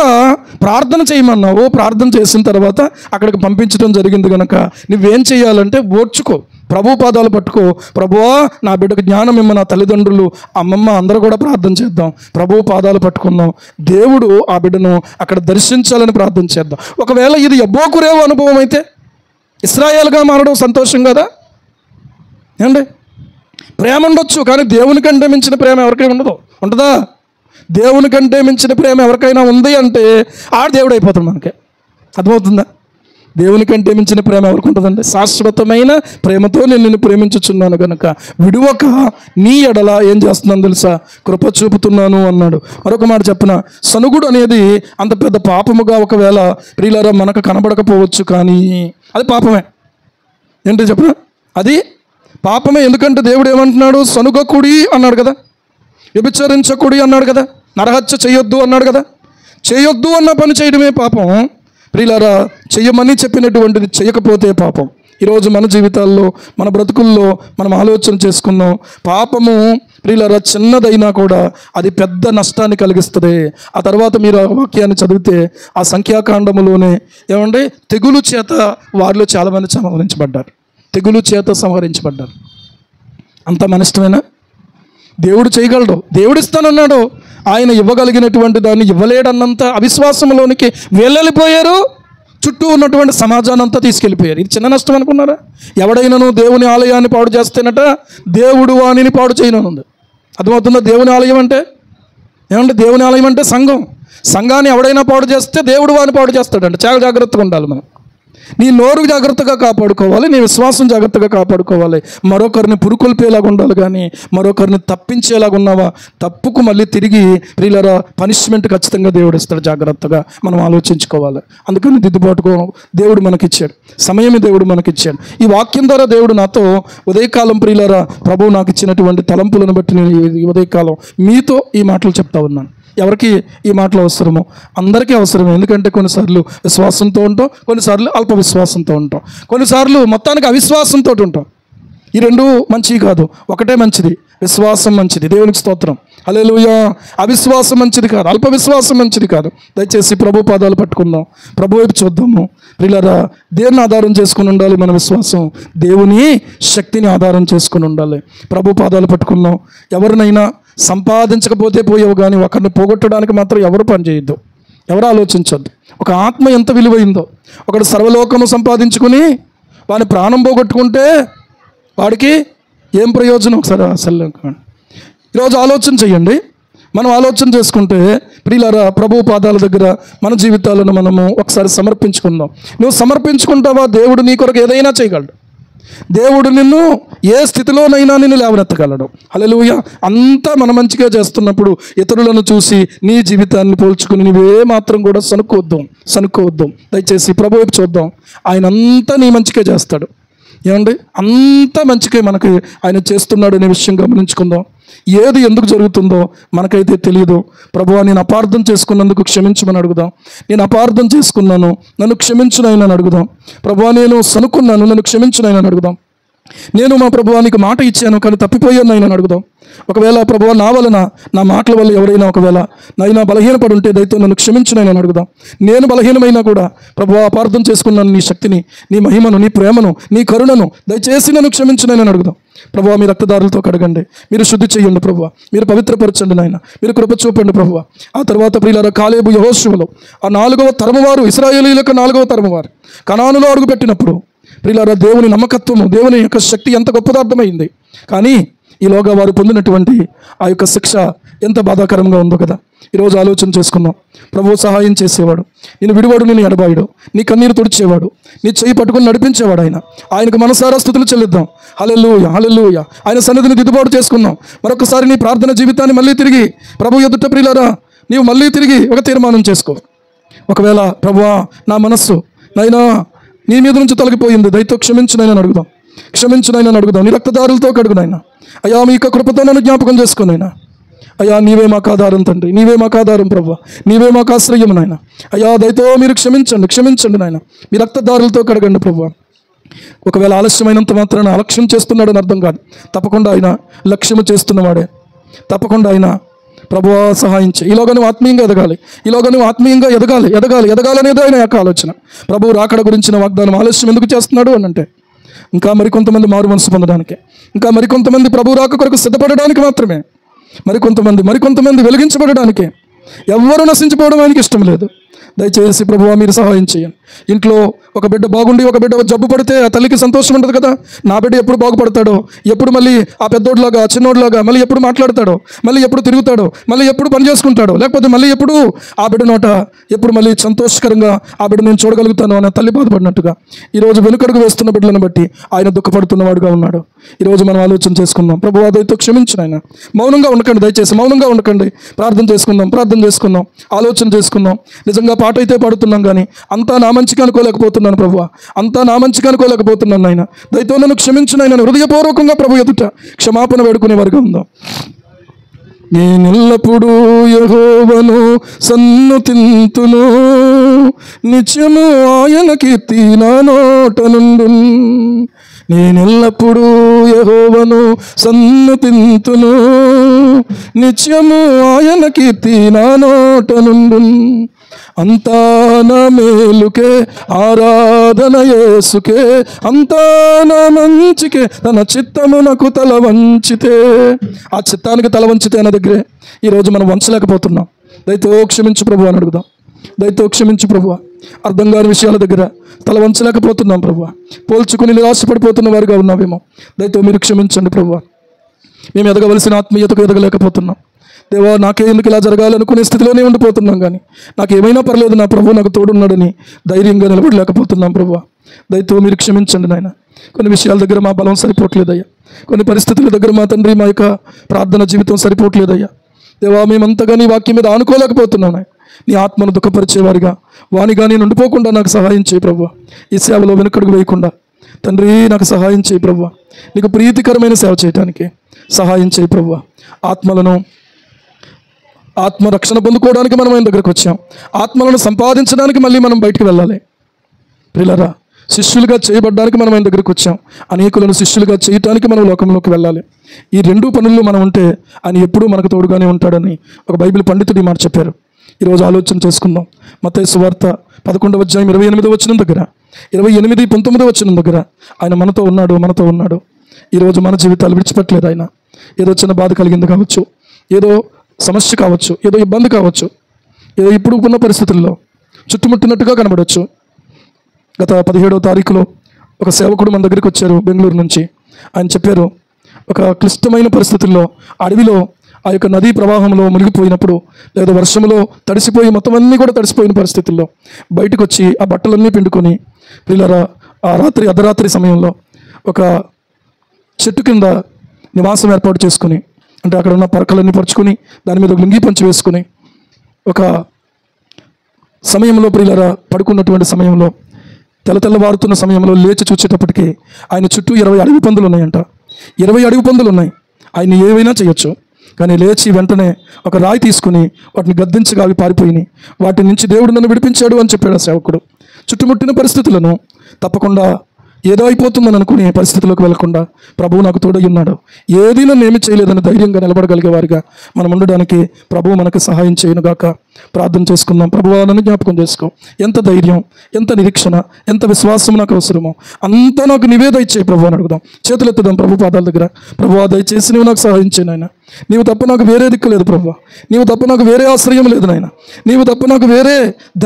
ప్రార్థన చేయమన్నావు, ప్రార్థన చేసిన తర్వాత అక్కడికి పంపించడం జరిగింది. కనుక నువ్వేం చేయాలంటే ఓర్చుకో, ప్రభు పాదాలు పట్టుకో. ప్రభువా నా బిడ్డకు జ్ఞానం ఇమ్మ, నా తల్లిదండ్రులు అమ్మమ్మ అందరూ కూడా ప్రార్థన చేద్దాం. ప్రభు పాదాలు పట్టుకుందాం. దేవుడు ఆ బిడ్డను అక్కడ దర్శించాలని ప్రార్థన చేద్దాం. ఒకవేళ ఇది యబ్బోకురేవు అనుభవం అయితే ఇశ్రాయేలుగా మారడం సంతోషం కదా. ఏమండి, ప్రేమ ఉండొచ్చు, కానీ దేవుని కంటే మించిన ప్రేమ ఎవరికైనా ఉండదు. ఉంటుందా? దేవుని కంటే మించిన ప్రేమ ఎవరికైనా ఉంది అంటే ఆ దేవుడు అయిపోతాడు మనకి. అర్థమవుతుందా? దేవుని కంటే మించిన ప్రేమ ఎవరికి ఉంటుందండి? శాశ్వతమైన ప్రేమతో నేను నిన్ను ప్రేమించుచున్నాను కనుక విడువక నీ ఎడల ఏం చేస్తున్నాను తెలుసా, కృప చూపుతున్నాను అన్నాడు. మరొక మాట చెప్పిన, సనుగుడు అనేది అంత పెద్ద పాపముగా ఒకవేళ ప్రియులారా మనకు కనబడకపోవచ్చు, కానీ అది పాపమే. ఏంటో చెప్పిన, అది పాపమే. ఎందుకంటే దేవుడు ఏమంటున్నాడు, సనుగకుడి అన్నాడు కదా, వ్యభిచరించకుడి అన్నాడు కదా, నరహత్య చేయొద్దు అన్నాడు కదా. చేయొద్దు అన్న పని చేయడమే పాపం. ప్రియులారా చెయ్యమని చెప్పినటువంటిది చేయకపోతే పాపం. ఈరోజు మన జీవితాల్లో, మన బ్రతుకుల్లో మనం ఆలోచన చేసుకున్నాం. పాపము ప్రియులారా చిన్నదైనా కూడా అది పెద్ద నష్టాన్ని కలిగిస్తుంది. ఆ తర్వాత మీరు ఆ వాక్యాన్ని చదివితే ఆ సంఖ్యాకాండములోనే ఏమంటే తెగులు చేత వారిలో చాలామంది సంహరించబడ్డారు. తెగులు చేత సంహరించబడ్డారు. అంత మన ఇష్టమేనా? దేవుడు చేయగలడు, దేవుడు ఇస్తానన్నాడు. ఆయన ఇవ్వగలిగినటువంటి దాన్ని ఇవ్వలేడన్నంత అవిశ్వాసంలోనికి వెళ్ళిపోయారు. చుట్టూ ఉన్నటువంటి సమాజాన్ని అంతా తీసుకెళ్ళిపోయారు. ఇది చిన్న నష్టం అనుకున్నారా? ఎవడైనాను దేవుని ఆలయాన్ని పాడు చేస్తేనట దేవుడు వాణిని పాడు చేయనుంది. అర్థమవుతుందా? దేవుని ఆలయం అంటే ఏమంటే, దేవుని ఆలయం అంటే సంఘం. సంఘాన్ని ఎవడైనా పాడు చేస్తే దేవుడు వాణి పాడు చేస్తాడంటే. చాలా జాగ్రత్తగా ఉండాలి మనం. నీ నోరు జాగ్రత్తగా కాపాడుకోవాలి, నీ విశ్వాసం జాగ్రత్తగా కాపాడుకోవాలి. మరొకరిని పురుకొల్పేలాగా ఉండాలి, కానీ మరొకరిని తప్పించేలాగా ఉన్నావా, తప్పుకు మళ్ళీ తిరిగి ప్రియులారా పనిష్మెంట్ ఖచ్చితంగా దేవుడు ఇస్తాడు. జాగ్రత్తగా మనం ఆలోచించుకోవాలి. అందుకని దిద్దుబాటుకో దేవుడు మనకిచ్చాడు, సమయం దేవుడు మనకిచ్చాడు. ఈ వాక్యం ద్వారా దేవుడు నాతో ఉదయకాలం ప్రియులారా ప్రభువు నాకు ఇచ్చినటువంటి తలంపులను బట్టి నేను ఈ ఉదయకాలం మీతో ఈ మాటలు చెప్తా ఉన్నాను. ఎవరికి ఈ మాటలు అవసరమో అందరికీ అవసరమే. ఎందుకంటే కొన్నిసార్లు విశ్వాసంతో ఉంటాం, కొన్నిసార్లు అల్ప విశ్వాసంతో ఉంటాం, కొన్నిసార్లు మొత్తానికి అవిశ్వాసంతో ఉంటాం. ఈ రెండు మంచివి కాదు, ఒకటే మంచిది. విశ్వాసం మంచిది. దేవునికి స్తోత్రం. హల్లెలూయా. అవిశ్వాసం మంచిది కాదు, అల్ప విశ్వాసం మంచిది కాదు. దయచేసి ప్రభు పాదాలు పట్టుకుందాం, ప్రభు వైపు చూద్దాము. ప్రియులారా దేన్ని ఆధారం చేసుకుని ఉండాలి మన విశ్వాసం? దేవుని శక్తిని ఆధారం చేసుకుని ఉండాలి. ప్రభు పాదాలు పట్టుకుందాం. ఎవరినైనా సంపాదించకపోతే పోయావు, కానీ ఒకరిని పోగొట్టడానికి మాత్రం ఎవరు పని చేయొద్దు, ఎవరు ఆలోచించొద్దు. ఒక ఆత్మ ఎంత విలువైందో. ఒకడు సర్వలోకము సంపాదించుకుని వాని ప్రాణం పోగొట్టుకుంటే వాడికి ఏం ప్రయోజనం? ఒకసారి అసలు ఈరోజు ఆలోచన చెయ్యండి. మనం ఆలోచన చేసుకుంటే ప్రియులారా, ప్రభు పాదాల దగ్గర మన జీవితాలను మనము ఒకసారి సమర్పించుకుందాం. నువ్వు సమర్పించుకుంటావా, దేవుడు నీ కొరకు ఏదైనా చేయగలడు. దేవుడు నిన్ను ఏ స్థితిలోనైనా నిన్ను లేవనెత్తగలడు. హల్లెలూయా. అంతా మన మంచిగా చేస్తున్నప్పుడు ఇతరులను చూసి నీ జీవితాన్ని పోల్చుకుని నువ్వే మాత్రం కూడా సనుక్కోవద్దాం. దయచేసి ప్రభు వైపు చూద్దాం. ఆయన అంతా నీ మంచిగా చేస్తాడు. ఏమండి, అంత మంచిగా మనకి ఆయన చేస్తున్నాడు అనే విషయం గమనించుకుందాం. ఏది ఎందుకు జరుగుతుందో మనకైతే తెలియదు. ప్రభువా, నేను అపార్థం చేసుకున్నందుకు క్షమించమని అడుగుదాం. నేను అపార్థం చేసుకున్నాను, నన్ను క్షమించునైనా అడుగుదాం. ప్రభువా, నేను సనుక్కున్నాను, నన్ను క్షమించునైనా అడుగుదాం. నేను మా ప్రభువానికి మాట ఇచ్చాను కానీ తప్పిపోయాను నైనా అడుగుదాం. ఒకవేళ ప్రభువా, నా వలన, నా మాటల వల్ల ఎవరైనా ఒకవేళ నైనా బలహీనపడి ఉంటే దయతో నన్ను క్షమించునైనా అడుగుదాం. నేను బలహీనమైనా కూడా ప్రభువా, అపార్థం చేసుకున్నాను నీ శక్తిని, నీ మహిమను, నీ ప్రేమను, నీ కరుణను, దయచేసి నన్ను క్షమించునైనా అడుగుదాం. ప్రభువా, మీ రక్తదారులతో కడగండి, మీరు శుద్ధి చేయండి ప్రభువా, మీరు పవిత్రపరచండి నాయన, మీరు కృప చూపండి ప్రభువా. ఆ తర్వాత ప్రియులారా, కాలేబు, యెహోషువలు, ఆ 4వ తరము వారు, ఇశ్రాయేలీయులకు 4వ తరము వారు కనానులో అడుగుపెట్టినప్పుడు ప్రియులారా, దేవుని నమ్మకత్వము, దేవుని యొక్క శక్తి ఎంత గొప్పదో అర్థమైంది. కానీ ఈలోగా వారు పొందినటువంటి ఆ యొక్క శిక్ష ఎంత బాధాకరంగా ఉందో కదా. ఈరోజు ఆలోచన చేసుకుందాం. ప్రభువు సహాయం చేసేవాడు, నేను విడివాడు, నేను ఎడబాయుడు, నీ కన్నీరు తుడిచేవాడు, నీ చెయ్యి పట్టుకుని నడిపించేవాడు. ఆయనకు మనసారా స్తుతులు చెల్లిద్దాం. హల్లెలూయా, హల్లెలూయా. ఆయన సన్నిధిని దిద్దుబాటు చేసుకుందాం. మరొకసారి నీ ప్రార్థన జీవితాన్ని మళ్ళీ తిరిగి ప్రభు ఎదుట ప్రియులారా నీవు మళ్ళీ తిరిగి ఒక తీర్మానం చేసుకో. ఒకవేళ ప్రభువా, నా మనస్సు నైనా నీ మీద నుంచి తొలగిపోయింది, దయతో క్షమించునైనా అడుగుదాం. నీ రక్తదారులతో కడుగునైనా. అయ్యా, మీ యొక్క కృపతో నన్ను జ్ఞాపకం చేసుకునైనా. అయ్యా, నీవే మాకు ఆధారం తండ్రి, నీవే మాకు ఆధారం ప్రభువా, నీవే మాకు ఆశ్రయం నాయన. అయ్యా, దయతో మీరు క్షమించండి నాయన. మీ రక్తదారులతో కడగండి ప్రభువా. ఒకవేళ ఆలస్యమైనంత మాత్రాన అలక్ష్యం చేస్తున్నాడని అర్థం కాదు. తప్పకుండా ఆయన లక్ష్యము చేస్తున్నవాడే. తప్పకుండా ఆయన ప్రభువా సహాయం చేయి. ఈలోగా నువ్వు ఆత్మీయంగా ఎదగాలి అనేది ఆయన యొక్క ఆలోచన. ప్రభువు రాకడ గురించిన వాగ్దానం ఆలస్యం ఎందుకు చేస్తున్నాడు అని అంటే, ఇంకా మరికొంతమంది మారు మనసు పొందడానికి, ఇంకా మరికొంతమంది ప్రభు రాక కొరకు సిద్ధపడడానికి మాత్రమే. మరికొంతమంది వెలిగించబడడానికి. ఎవ్వరూ నశించిపోవడం ఆయనకి ఇష్టం లేదు. దయచేసి ప్రభువా, మీరు సహాయం చేయండి. ఇంట్లో ఒక బిడ్డ బాగుండి ఒక బిడ్డ జబ్బు పడితే ఆ తల్లికి సంతోషం ఉంటుంది కదా. నా బిడ్డ ఎప్పుడు బాగుపడతాడో, ఎప్పుడు మళ్ళీ ఆ పెద్దోడ్లాగా చిన్నోడ్లాగా మళ్ళీ ఎప్పుడు మాట్లాడతాడో, మళ్ళీ ఎప్పుడు తిరుగుతాడో, మళ్ళీ ఎప్పుడు పని చేసుకుంటాడో, లేకపోతే మళ్ళీ ఎప్పుడు ఆ బిడ్డ నోట ఎప్పుడు మళ్ళీ సంతోషకరంగా ఆ బిడ్డ నేను చూడగలుగుతాను అనే తల్లి బాధపడినట్టుగా ఈరోజు వెనుకడుగు వేస్తున్న బిడ్డలను బట్టి ఆయన దుఃఖపడుతున్నవాడుగా ఉన్నాడు. ఈరోజు మనం ఆలోచన చేసుకుందాం. ప్రభువా, దయతో క్షమించు నాయన. మౌనంగా ఉండకండి, దయచేసి మౌనంగా ఉండకండి. ప్రార్థన చేసుకుందాం, ఆలోచన చేసుకుందాం. నిజంగా పాట అయితే పాడుతున్నాం కానీ అంతా నా మంచిగా అనుకోలేకపోతున్నాను ప్రభువా, అంతా నా మంచిగా అనుకోలేకపోతున్నాను నాయన. దయతో నన్ను క్షమించు నాయన. హృదయపూర్వకంగా ప్రభు ఎదుట క్షమాపణ వేడుకునే వారిగా ఉందాం. నేనెల్లప్పుడూ యెహోవాను సన్నుతింతును, నిత్యము ఆయన కీర్తి నా నోట నుండును. నేనెల్లప్పుడూ యెహోవాను సన్నుతింతును, నిత్యము ఆయన కీర్తి నా నోట నుండును. అంతా నా మేలుకే ఆరాధన యేసుకే, అంతా నా మంచికే తన చిత్తమునకు తల వంచితే. ఆ చిత్తానికి తల వంచితే అన్న దగ్గరే ఈరోజు మనం వంచలేకపోతున్నాం. దయతో క్షమించు ప్రభు అని అడుగుదాం. దయతో క్షమించు ప్రభు. అర్థం కాని విషయాల దగ్గర తల వంచలేకపోతున్నాం ప్రభు. పోల్చుకుని నిరాశపడిపోతున్న వారిగా ఉన్నామేమో. దయతో మీరు క్షమించండి ప్రభు. మేము ఎదగవలసిన ఆత్మీయతకు ఎదగలేకపోతున్నాం. దేవా, నాకే ఎందుకు ఇలా జరగాలనుకునే స్థితిలోనే ఉండిపోతున్నాం. కానీ నాకు ఏమైనా పర్లేదు, నా ప్రభు నాకు తోడున్నాడని ధైర్యంగా నిలబడలేకపోతున్నాం ప్రభు. దయతో మీరు క్షమించండి నాయన. కొన్ని విషయాల దగ్గర మా బలం సరిపోవట్లేదయ్యా. కొన్ని పరిస్థితుల దగ్గర మా తండ్రి మా యొక్క ప్రార్థన జీవితం సరిపోవట్లేదయ్యా. దేవా, మేమంతగా నీ వాక్యం మీద ఆనుకోలేకపోతున్నాం. నీ ఆత్మను దుఃఖపరిచేవారిగా వానిగా నేను ఉండిపోకుండా నాకు సహాయం చేయి ప్రభు. ఈ సేవలో వెనుకడుగు వేయకుండా తండ్రి నాకు సహాయం చేయి ప్రభు. నీకు ప్రీతికరమైన సేవ చేయడానికి సహాయం చేయి ప్రభు. ఆత్మరక్షణ పొందుకోవడానికి మనం ఆయన దగ్గరకు వచ్చాం. ఆత్మలను సంపాదించడానికి మళ్ళీ మనం బయటికి వెళ్ళాలి. ప్రియులారా, శిష్యులుగా చేయబడ్డానికి మనం ఆయన దగ్గరకు వచ్చాం. అనేకులను శిష్యులుగా చేయటానికి మనం లోకంలోకి వెళ్ళాలి. ఈ రెండు పనుల్లో మనం ఉంటే ఆయన ఎప్పుడూ మనకు తోడుగానే ఉంటాడని ఒక బైబిల్ పండితుడు మాట చెప్పారు. ఈరోజు ఆలోచన చేసుకుందాం. మత్తయి సువార్త 11వ అధ్యాయం 28వ వచనం దగ్గర, 28, 19వ వచనం దగ్గర ఆయన మనతో ఉన్నాడు. ఈరోజు మన జీవితాలు విడిచిపెట్టలేదు ఆయన. ఏదో చిన్న బాధ కలిగింది కావచ్చు, ఏదో సమస్య కావచ్చు, ఏదో ఇబ్బంది కావచ్చు, ఏదో ఇప్పుడు ఉన్న పరిస్థితుల్లో చుట్టుముట్టినట్టుగా కనబడవచ్చు. గత 17వ తారీఖులో ఒక సేవకుడు మన దగ్గరికి వచ్చారు బెంగళూరు నుంచి. ఆయన చెప్పారు, ఒక క్లిష్టమైన పరిస్థితుల్లో అడవిలో ఆ యొక్క నదీ ప్రవాహంలో మునిగిపోయినప్పుడు లేదా వర్షంలో తడిసిపోయి మొత్తం అన్నీ కూడా తడిసిపోయిన పరిస్థితుల్లో బయటకు వచ్చి ఆ బట్టలన్నీ పిండుకొని పిల్లరా ఆ అర్ధరాత్రి సమయంలో ఒక చెట్టు కింద నివాసం ఏర్పాటు చేసుకుని, అంటే అక్కడ ఉన్న పరకలన్నీ పరుచుకొని దాని మీద లుంగి పంచి వేసుకుని ఒక సమయంలో ప్రియులరా పడుకున్నటువంటి సమయంలో తెల్లవారుతున్న సమయంలో లేచి చూసేటప్పటికి ఆయన చుట్టూ 20 అడవి పందులు ఉన్నాయంట. 20 అడవి పందులు ఉన్నాయి. ఆయన ఏవైనా చేయొచ్చు, కానీ లేచి వెంటనే ఒక రాయి తీసుకుని వాటిని గద్దించగా అవి పారిపోయినాయి. వాటి నుంచి దేవుడు నన్ను విడిపించాడు అని చెప్పాడు ఆ సేవకుడు. చుట్టుముట్టిన పరిస్థితులను తప్పకుండా ఏదో అయిపోతుందని అనుకునే పరిస్థితుల్లోకి వెళ్లకుండా ప్రభువు నాకు తోడై ఉన్నాడు, ఏదీ నన్ను ఏమి చేయలేదని ధైర్యంగా నిలబడగలిగే వారిగా మనం ఉండడానికి ప్రభువు మనకు సహాయం చేయనుగాక. ప్రార్థన చేసుకుందాం. ప్రభువా నన్ను జ్ఞాపకం చేసుకో. ఎంత ధైర్యం, ఎంత నిరీక్షణ, ఎంత విశ్వాసం నాకు అవసరమో అంతా నాకు నీవే దయచేయి ప్రభు అని అడుగుదాం. చేతులెత్తుదాం ప్రభు పాదాల దగ్గర. ప్రభువా దయచేసి నీవు నాకు సహాయం చేయి నాయన. నీవు తప్ప నాకు వేరే దిక్కు లేదు ప్రభువా. నీవు తప్ప నాకు వేరే ఆశ్రయం లేదు నాయన. నీవు తప్ప నాకు వేరే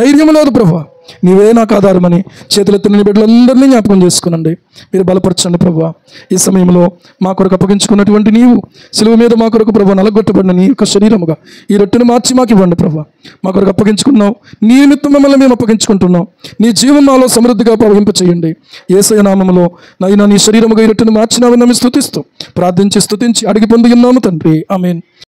ధైర్యం లేదు ప్రభువా. నీవే నాకు ఆధారమని చేతులెత్తిన నీ బిడ్డలందరినీ జ్ఞాపకం చేసుకునండి. మీరు బలపరచండి ప్రభువా. ఈ సమయంలో మా కొరకు అప్పగించుకున్నటువంటి నీవు సిలువ మీద మా కొరకు ప్రభువా నలగొట్టబడిన నీ యొక్క శరీరముగా ఈ రొట్టెను మార్చి మాకు ఇవ్వండి ప్రభువా. మా కొరకు అప్పగించుకున్నావు, నీ నిమిత్తం మిమ్మల్ని మేము అప్పగించుకుంటున్నాం. నీ జీవం మాలో సమృద్ధిగా ప్రవహింప చేయండి. యేసయ్య నామములో నైనా నీ శరీరముగా ఈ రొట్టెను మార్చినావని నమ్మి స్తుతిస్తూ ప్రార్థించి స్తుతించి అడిగి పొంది ఉన్నాము తండ్రి. ఆమేన్.